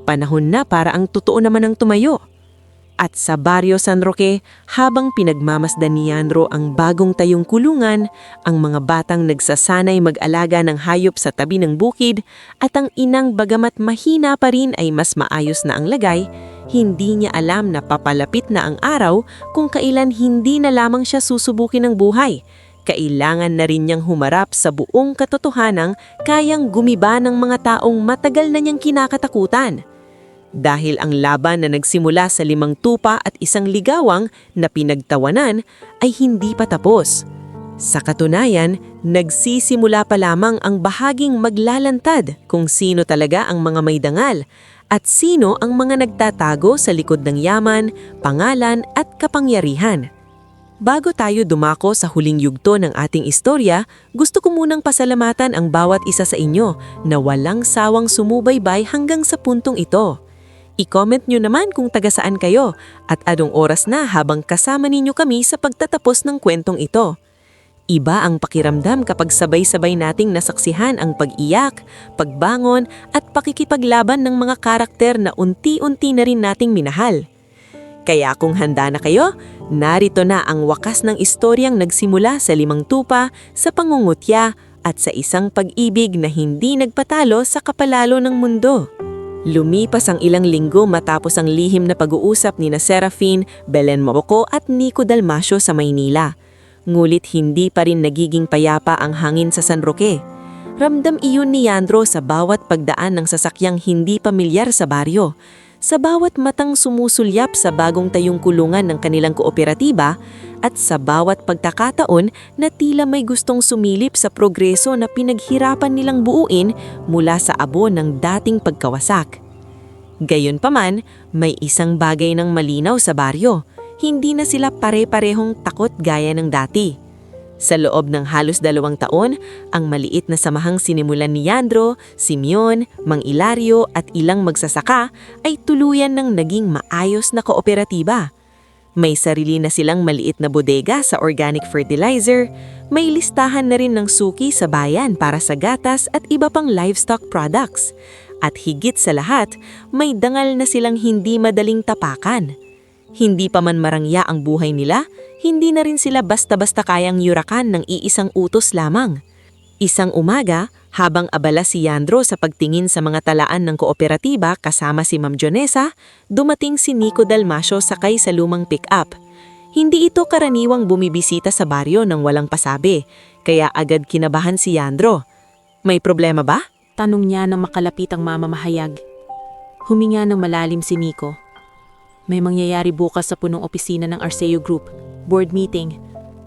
Panahon na para ang totoo naman ang tumayo. At sa Barrio San Roque, habang pinagmamasdan ni Yandro ang bagong tayong kulungan, ang mga batang nagsasanay mag-alaga ng hayop sa tabi ng bukid, at ang inang bagamat mahina pa rin ay mas maayos na ang lagay, hindi niya alam na papalapit na ang araw kung kailan hindi na lamang siya susubukin ng buhay. Kailangan na rin niyang humarap sa buong katotohanang kayang gumiba ng mga taong matagal na niyang kinakatakutan. Dahil ang laban na nagsimula sa 5 tupa at 1 ligawang na pinagtawanan ay hindi pa tapos. Sa katunayan, nagsisimula pa lamang ang bahaging maglalantad kung sino talaga ang mga may dangal at sino ang mga nagtatago sa likod ng yaman, pangalan at kapangyarihan. Bago tayo dumako sa huling yugto ng ating istorya, gusto ko munang pasalamatan ang bawat isa sa inyo na walang sawang sumubaybay hanggang sa puntong ito. I-comment nyo naman kung taga saan kayo at anong oras na habang kasama ninyo kami sa pagtatapos ng kwentong ito. Iba ang pakiramdam kapag sabay-sabay nating nasaksihan ang pag-iyak, pagbangon at pakikipaglaban ng mga karakter na unti-unti na rin nating minahal. Kaya kung handa na kayo, narito na ang wakas ng istoryang nagsimula sa 5 tupa, sa pangungutya at sa isang pag-ibig na hindi nagpatalo sa kapalalo ng mundo. Lumipas ang ilang linggo matapos ang lihim na pag-uusap ni na Serafin, Belen Roco at Nico Dalmasio sa Maynila. Ngulit hindi pa rin nagiging payapa ang hangin sa San Roque. Ramdam iyon ni Yandro sa bawat pagdaan ng sasakyang hindi pamilyar sa baryo. Sa bawat matang sumusulyap sa bagong tayong kulungan ng kanilang kooperatiba at sa bawat pagkakataon na tila may gustong sumilip sa progreso na pinaghirapan nilang buuin mula sa abo ng dating pagkawasak. Gayunpaman, may isang bagay ng malinaw sa baryo. Hindi na sila pare-parehong takot gaya ng dati. Sa loob ng halos 2 taon, ang maliit na samahang sinimulan ni Yandro, Simeon, Mang Ilario at ilang magsasaka ay tuluyan ng naging maayos na kooperatiba. May sarili na silang maliit na bodega sa organic fertilizer, may listahan na rin ng suki sa bayan para sa gatas at iba pang livestock products. At higit sa lahat, may dangal na silang hindi madaling tapakan. Hindi pa man marangya ang buhay nila, hindi na rin sila basta-basta kayang yurakan ng iisang utos lamang. Isang umaga, habang abala si Yandro sa pagtingin sa mga talaan ng kooperatiba kasama si Ma'am Jonesa, dumating si Nico Dalmasio sakay sa lumang pick-up. Hindi ito karaniwang bumibisita sa baryo nang walang pasabi, kaya agad kinabahan si Yandro. May problema ba? Tanong niya nang makalapit ang mamamahayag. Huminga ng malalim si Nico. May mangyayari bukas sa punong opisina ng Arceo Group, board meeting,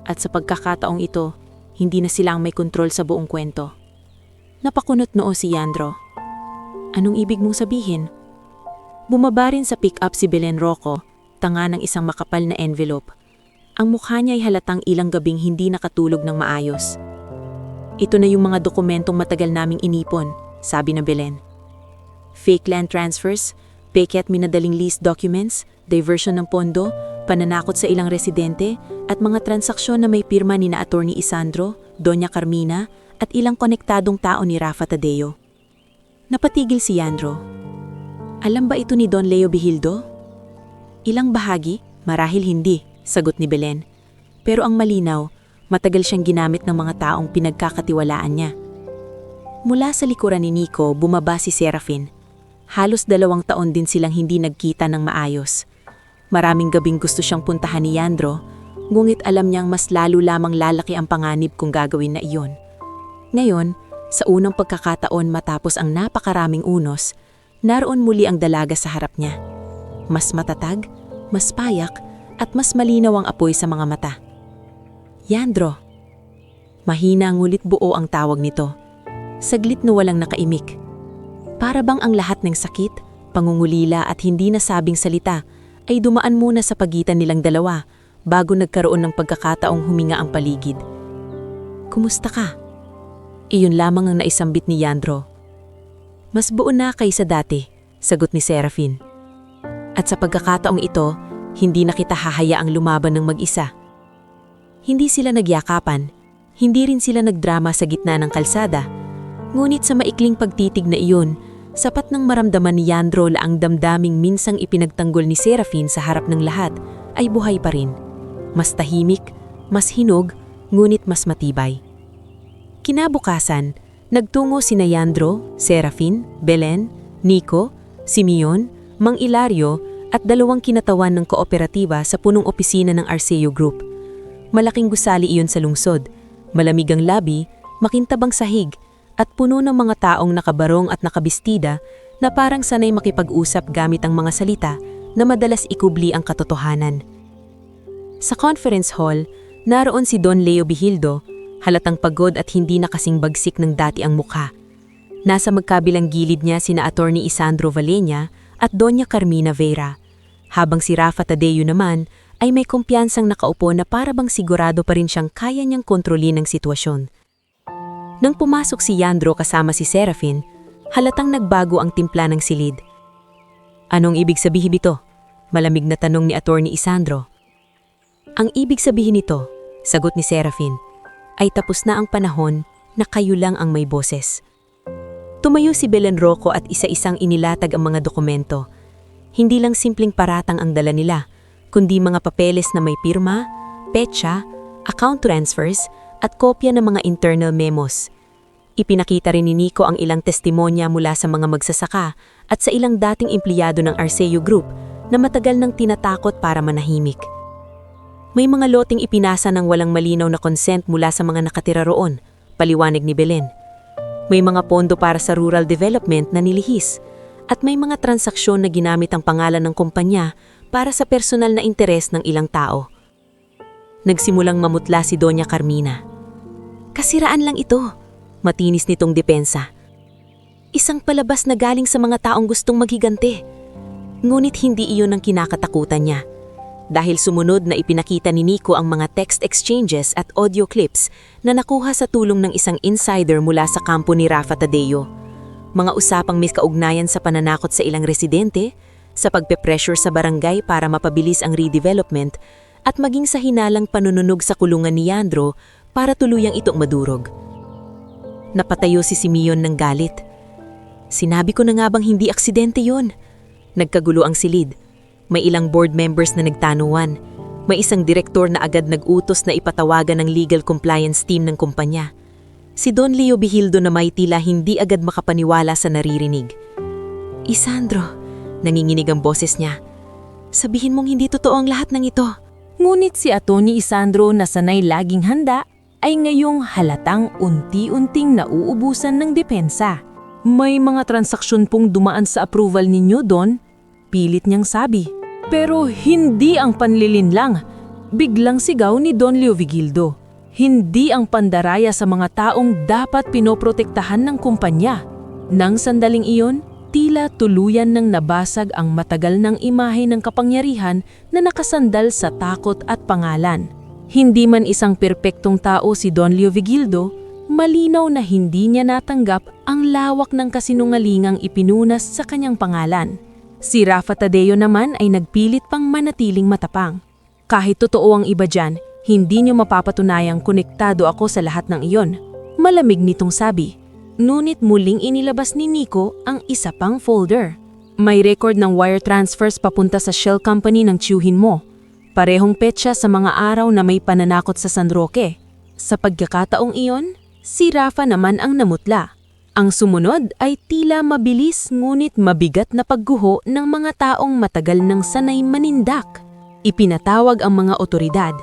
at sa pagkakataong ito, hindi na sila ang may kontrol sa buong kwento. Napakunot noo si Yandro. Anong ibig mong sabihin? Bumaba rin sa pick-up si Belen Roco, tanga ng isang makapal na envelope. Ang mukha niya ay halatang ilang gabing hindi nakatulog ng maayos. Ito na yung mga dokumentong matagal naming inipon, sabi na Belen. Fake land transfers, peke at minadaling lease documents, diversion ng pondo, pananakot sa ilang residente, at mga transaksyon na may pirma ni na Attorney Isandro, Doña Carmina, at ilang konektadong tao ni Rafa Tadeo. Napatigil si Yandro. Alam ba ito ni Don Leo Vigildo? Ilang bahagi? Marahil hindi, sagot ni Belen. Pero ang malinaw, matagal siyang ginamit ng mga taong pinagkakatiwalaan niya. Mula sa likuran ni Nico, bumaba si Serafin. Halos 2 taon din silang hindi nagkita ng maayos. Maraming gabing gusto siyang puntahan ni Yandro, ngunit alam niyang mas lalo lamang lalaki ang panganib kung gagawin na iyon. Ngayon, sa unang pagkakataon matapos ang napakaraming unos, naroon muli ang dalaga sa harap niya. Mas matatag, mas payak, at mas malinaw ang apoy sa mga mata. Yandro. Mahina ngulit buo ang tawag nito. Saglit na walang nakaimik. Para bang ang lahat ng sakit, pangungulila at hindi nasabing salita ay dumaan muna sa pagitan nilang dalawa bago nagkaroon ng pagkakataong huminga ang paligid. Kumusta ka? Iyon lamang ang naisambit ni Yandro. Mas buo na kaysa dati, sagot ni Serafin. At sa pagkakataong ito, hindi na kita hahayaang lumaban ng mag-isa. Hindi sila nagyakapan, hindi rin sila nagdrama sa gitna ng kalsada, ngunit sa maikling pagtitig na iyon, sapat nang maramdaman ni Yandro na ang damdaming minsang ipinagtanggol ni Serafin sa harap ng lahat ay buhay pa rin. Mas tahimik, mas hinog, ngunit mas matibay. Kinabukasan, nagtungo sina Yandro, Serafin, Belen, Nico, Simeon, Mang Ilario at 2 kinatawan ng kooperatiba sa punong opisina ng Arceo Group. Malaking gusali iyon sa lungsod, malamig ang labi, makintabang sahig, at puno ng mga taong nakabarong at nakabistida na parang sanay makipag-usap gamit ang mga salita na madalas ikubli ang katotohanan. Sa conference hall, naroon si Don Leo Vigildo, halatang pagod at hindi na kasing bagsik ng dati ang mukha. Nasa magkabilang gilid niya sina Attorney Isandro Valleña at Doña Carmina Vera, habang si Rafa Tadeo naman ay may kumpiyansang nakaupo na para bang sigurado pa rin siyang kaya niyang kontrolin ang sitwasyon. Nang pumasok si Yandro kasama si Serafin, halatang nagbago ang timpla ng silid. Anong ibig sabihin nito? Malamig na tanong ni Attorney Isandro. Ang ibig sabihin nito, sagot ni Serafin, ay tapos na ang panahon na kayo lang ang may boses. Tumayo si Belen Rocco at isa-isang inilatag ang mga dokumento. Hindi lang simpleng paratang ang dala nila, kundi mga papeles na may pirma, petsa, account transfers, at kopya ng mga internal memos. Ipinakita rin ni Nico ang ilang testimonya mula sa mga magsasaka at sa ilang dating empleyado ng Arceo Group na matagal nang tinatakot para manahimik. May mga loting ipinasa ng walang malinaw na consent mula sa mga nakatira roon, paliwanag ni Belen. May mga pondo para sa rural development na nilihis at may mga transaksyon na ginamit ang pangalan ng kumpanya para sa personal na interes ng ilang tao. Nagsimulang mamutla si Doña Carmina. Kasiraan lang ito, matinis nitong depensa. Isang palabas na galing sa mga taong gustong maghigante. Ngunit hindi iyon ang kinakatakutan niya. Dahil sumunod na ipinakita ni Nico ang mga text exchanges at audio clips na nakuha sa tulong ng isang insider mula sa kampo ni Rafa Tadeo. Mga usapang may kaugnayan sa pananakot sa ilang residente, sa pagpe-pressure sa barangay para mapabilis ang redevelopment, at maging sa hinalang panununog sa kulungan ni Yandro para tuluyang itong madurog. Napatayo si Simeon ng galit. Sinabi ko na nga bang hindi aksidente yon? Nagkagulo ang silid. May ilang board members na nagtanuan. May isang direktor na agad nag-utos na ipatawagan ng legal compliance team ng kumpanya. Si Don Leo Vigildo na may tila hindi agad makapaniwala sa naririnig. Isandro, nanginginig ang boses niya. Sabihin mong hindi totoo ang lahat ng ito. Ngunit si Atty. Isandro na sanay laging handa ay ngayong halatang unti-unting nauubusan ng depensa. May mga transaksyon pong dumaan sa approval ninyo, Don, pilit niyang sabi. Pero hindi ang panlilinlang, biglang sigaw ni Don Leo Vigildo. Hindi ang pandaraya sa mga taong dapat pinoprotektahan ng kumpanya. Nang sandaling iyon, tila tuluyan ng nabasag ang matagal ng imahe ng kapangyarihan na nakasandal sa takot at pangalan. Hindi man isang perpektong tao si Don Leovigildo, malinaw na hindi niya natanggap ang lawak ng kasinungalingang ipinunas sa kanyang pangalan. Si Rafa Tadeo naman ay nagpilit pang manatiling matapang. Kahit totoo ang iba dyan, hindi niyo mapapatunayang konektado ako sa lahat ng iyon. Malamig nitong sabi. Ngunit muling inilabas ni Nico ang isa pang folder. May record ng wire transfers papunta sa shell company ng tiyuhin mo. Parehong petsa sa mga araw na may pananakot sa San Roque. Sa pagkakataong iyon, si Rafa naman ang namutla. Ang sumunod ay tila mabilis ngunit mabigat na pagguho ng mga taong matagal nang sanay manindak. Ipinatawag ang mga otoridad.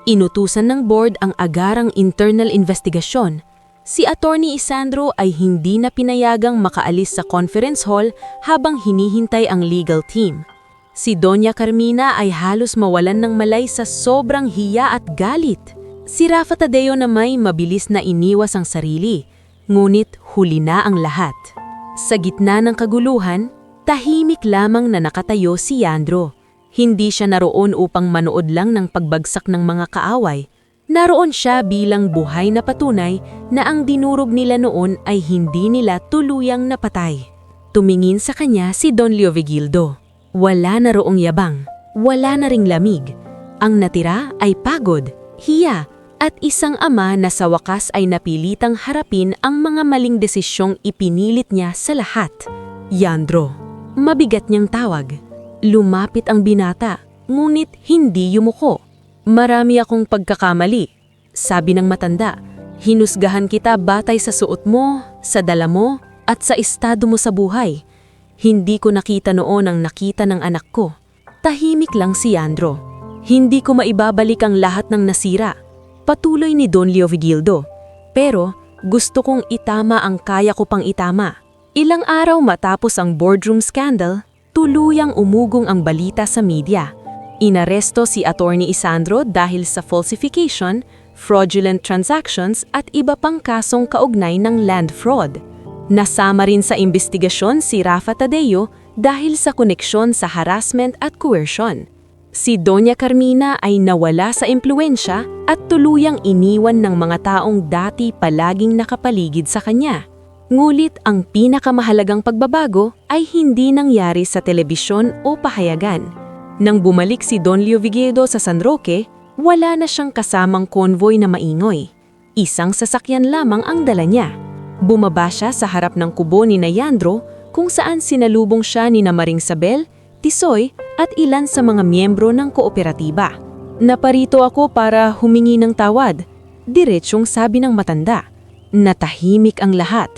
Inutusan ng board ang agarang internal investigasyon. Si Attorney Isandro ay hindi na pinayagang makaalis sa conference hall habang hinihintay ang legal team. Si Doña Carmina ay halos mawalan ng malay sa sobrang hiya at galit. Si Rafa Tadeo na may mabilis na iniwas ang sarili, ngunit huli na ang lahat. Sa gitna ng kaguluhan, tahimik lamang na nakatayo si Yandro. Hindi siya naroon upang manood lang ng pagbagsak ng mga kaaway. Naroon siya bilang buhay na patunay na ang dinurog nila noon ay hindi nila tuluyang napatay. Tumingin sa kanya si Don Leovigildo. Wala na roong yabang, wala na ring lamig. Ang natira ay pagod, hiya, at isang ama na sa wakas ay napilitang harapin ang mga maling desisyong ipinilit niya sa lahat. Yandro, mabigat niyang tawag. Lumapit ang binata, ngunit hindi yumuko. Marami akong pagkakamali, sabi ng matanda. Hinusgahan kita batay sa suot mo, sa dala mo, at sa estado mo sa buhay. Hindi ko nakita noon ang nakita ng anak ko. Tahimik lang si Yandro. Hindi ko maibabalik ang lahat ng nasira. Patuloy ni Don Leovigildo. Pero gusto kong itama ang kaya ko pang itama. Ilang araw matapos ang boardroom scandal, tuluyang umugong ang balita sa media. Inaresto si Attorney Isandro dahil sa falsification, fraudulent transactions at iba pang kasong kaugnay ng land fraud. Nasama rin sa investigasyon si Rafa Tadeo dahil sa koneksyon sa harassment at coercion. Si Doña Carmina ay nawala sa impluensya at tuluyang iniwan ng mga taong dati palaging nakapaligid sa kanya. Ngulit ang pinakamahalagang pagbabago ay hindi nangyari sa telebisyon o pahayagan. Nang bumalik si Don Leovigildo sa San Roque, wala na siyang kasamang konvoy na maingoy. Isang sasakyan lamang ang dala niya. Bumaba siya sa harap ng kubo ni Yandro kung saan sinalubong siya ni Maring Sabel, Tisoy at ilan sa mga miyembro ng kooperatiba. Naparito ako para humingi ng tawad, diretsyong sabi ng matanda. Natahimik ang lahat.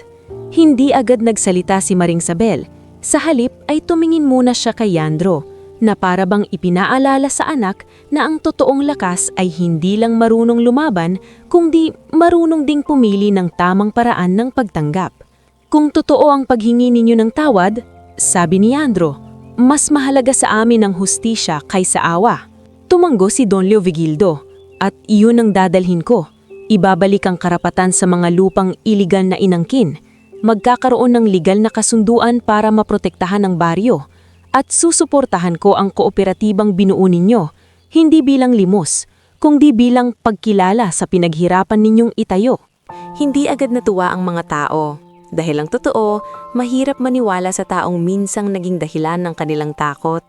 Hindi agad nagsalita si Maring Sabel. Sa halip ay tumingin muna siya kay Yandro, na para bang ipinaalala sa anak na ang totoong lakas ay hindi lang marunong lumaban, kundi marunong ding pumili ng tamang paraan ng pagtanggap. Kung totoo ang paghingi ninyo ng tawad, sabi ni Yandro, mas mahalaga sa amin ang hustisya kaysa awa. Tumanggo si Don Leovigildo, at iyon ang dadalhin ko. Ibabalik ang karapatan sa mga lupang iligal na inangkin. Magkakaroon ng legal na kasunduan para maprotektahan ang baryo. At susuportahan ko ang kooperatibang binuo ninyo, hindi bilang limos, kundi bilang pagkilala sa pinaghirapan ninyong itayo. Hindi agad natuwa ang mga tao. Dahil ang totoo, mahirap maniwala sa taong minsang naging dahilan ng kanilang takot.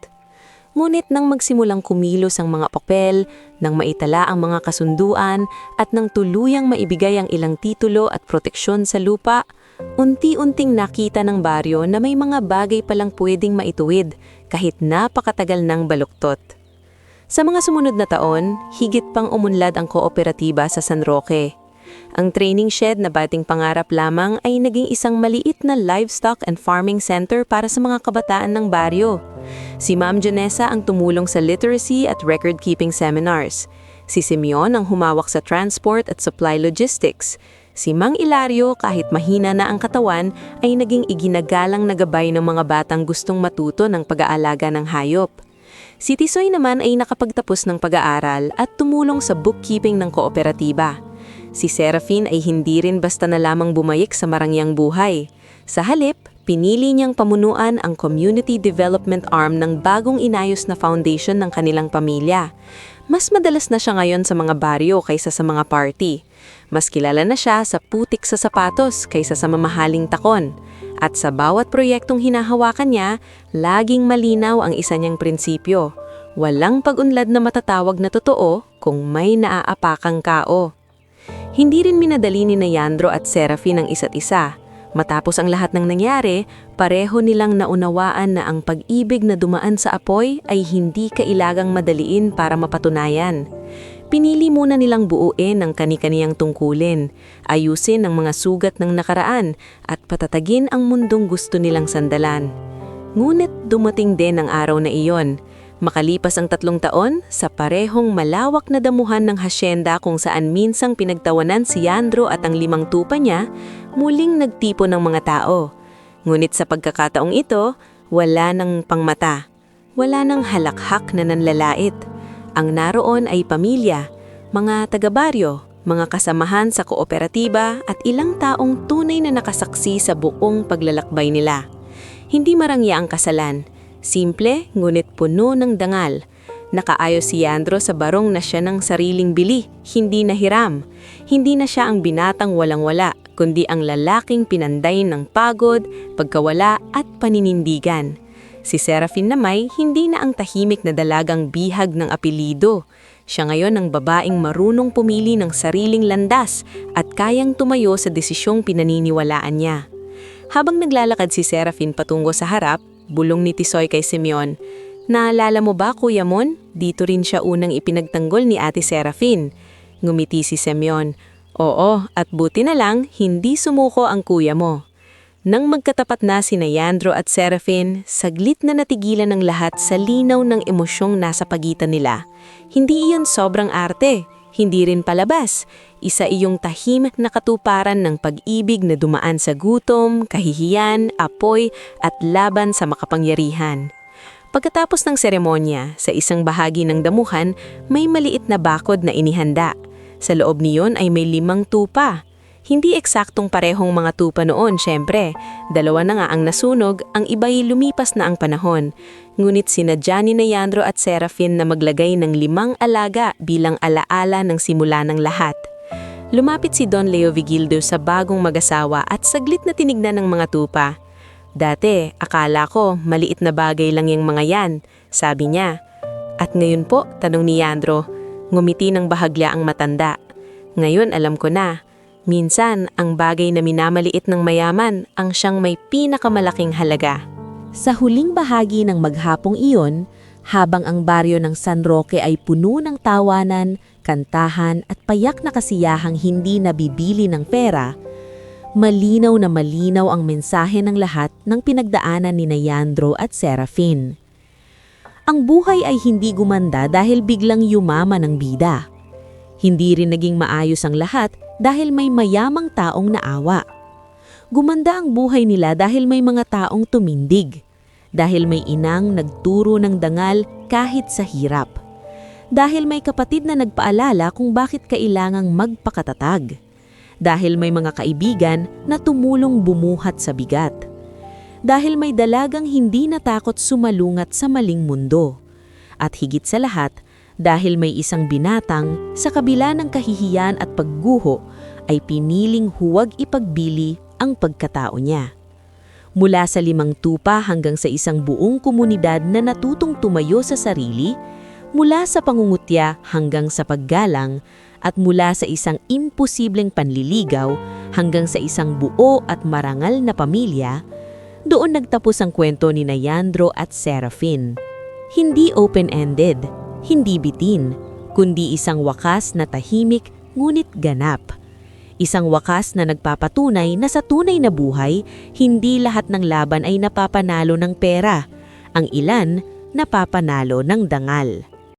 Ngunit nang magsimulang kumilos ang mga papel, nang maitala ang mga kasunduan, at nang tuluyang maibigay ang ilang titulo at proteksyon sa lupa, unti-unting nakita ng baryo na may mga bagay palang pwedeng maituwid kahit napakatagal ng baluktot. Sa mga sumunod na taon, higit pang umunlad ang kooperatiba sa San Roque. Ang training shed na dating pangarap lamang ay naging isang maliit na livestock and farming center para sa mga kabataan ng baryo. Si Ma'am Janessa ang tumulong sa literacy at record-keeping seminars. Si Simeon ang humawak sa transport at supply logistics. Si Mang Ilario, kahit mahina na ang katawan, ay naging iginagalang na gabay ng mga batang gustong matuto ng pag-aalaga ng hayop. Si Tisoy naman ay nakapagtapos ng pag-aaral at tumulong sa bookkeeping ng kooperatiba. Si Serafin ay hindi rin basta na lamang bumayik sa marangyang buhay. Sa halip, Pinili niyang pamunuan ang community development arm ng bagong inayos na foundation ng kanilang pamilya. Mas madalas na siya ngayon sa mga baryo kaysa sa mga party. Mas kilala na siya sa putik sa sapatos kaysa sa mamahaling takon. At sa bawat proyektong hinahawakan niya, laging malinaw ang isa niyang prinsipyo. Walang pag-unlad na matatawag na totoo kung may naaapakang kao. Hindi rin minadali ni Yandro at Serafin ang isa't isa. Matapos ang lahat ng nangyari, pareho nilang naunawaan na ang pag-ibig na dumaan sa apoy ay hindi kailagang madaliin para mapatunayan. Pinili muna nilang buuin ang kani-kaniyang tungkulin, ayusin ang mga sugat ng nakaraan at patatagin ang mundong gusto nilang sandalan. Ngunit dumating din ang araw na iyon. Makalipas ang 3 taon, sa parehong malawak na damuhan ng hasyenda kung saan minsang pinagtawanan si Yandro at ang 5 tupa niya, muling nagtipo ng mga tao. Ngunit sa pagkakataong ito, wala nang pangmata. Wala nang halakhak na nanlalait. Ang naroon ay pamilya, mga taga-baryo, mga kasamahan sa kooperatiba at ilang taong tunay na nakasaksi sa buong paglalakbay nila. Hindi marangya ang kasalan. Simple, ngunit puno ng dangal. Nakaayos si Yandro sa barong na siya ng sariling bili, hindi nahiram. Hindi na siya ang binatang walang-wala, kundi ang lalaking pinanday ng pagod, pagkawala at paninindigan. Si Serafin namay hindi na ang tahimik na dalagang bihag ng apelido. Siya ngayon ang babaeng marunong pumili ng sariling landas at kayang tumayo sa desisyong pinaniniwalaan niya. Habang naglalakad si Serafin patungo sa harap, bulong ni Tisoy kay Simeon, "Naalala mo ba, Kuya Mon? Dito rin siya unang ipinagtanggol ni Ate Serafin." Ngumiti si Simeon, "Oo, at buti na lang, hindi sumuko ang kuya mo." Nang magkatapat na sina Yandro at Serafin, saglit na natigilan ng lahat sa linaw ng emosyong nasa pagitan nila. Hindi iyon sobrang arte, hindi rin palabas. Isa iyong tahimik na katuparan ng pag-ibig na dumaan sa gutom, kahihiyan, apoy at laban sa makapangyarihan. Pagkatapos ng seremonya, sa isang bahagi ng damuhan, may maliit na bakod na inihanda. Sa loob niyon ay may 5 tupa. Hindi eksaktong parehong mga tupa noon, syempre. 2 na nga ang nasunog, ang iba'y lumipas na ang panahon. Ngunit sinadya ni Yandro at Serafin na maglagay ng 5 alaga bilang alaala ng simula ng lahat. Lumapit si Don Leo Vigildo sa bagong mag-asawa at saglit na tinignan ng mga tupa. "Dati, akala ko maliit na bagay lang yung mga yan," sabi niya. "At ngayon po," tanong ni Yandro, ngumiti ng bahagya ang matanda. "Ngayon alam ko na. Minsan, ang bagay na minamaliit ng mayaman ang siyang may pinakamalaking halaga." Sa huling bahagi ng maghapong iyon, habang ang baryo ng San Roque ay puno ng tawanan, kantahan at payak na kasiyahang hindi nabibili ng pera, malinaw na malinaw ang mensahe ng lahat ng pinagdaanan ni Yandro at Serafin. Ang buhay ay hindi gumanda dahil biglang yumaman ang bida. Hindi rin naging maayos ang lahat dahil may mayamang taong naawa. Gumanda ang buhay nila dahil may mga taong tumindig. Dahil may inang nagturo ng dangal kahit sa hirap. Dahil may kapatid na nagpaalala kung bakit kailangang magpakatatag. Dahil may mga kaibigan na tumulong bumuhat sa bigat. Dahil may dalagang hindi natakot sumalungat sa maling mundo. At higit sa lahat, dahil may isang binatang sa kabila ng kahihiyan at pagguho ay piniling huwag ipagbili ang pagkatao niya. Mula sa 5 tupa hanggang sa isang buong komunidad na natutong tumayo sa sarili, mula sa pangungutya hanggang sa paggalang, at mula sa isang imposibleng panliligaw hanggang sa isang buo at marangal na pamilya, doon nagtapos ang kwento ni Yandro at Serafin. Hindi open-ended, hindi bitin, kundi isang wakas na tahimik ngunit ganap. Isang wakas na nagpapatunay na sa tunay na buhay, hindi lahat ng laban ay napapanalo ng pera. Ang ilan, napapanalo ng dangal.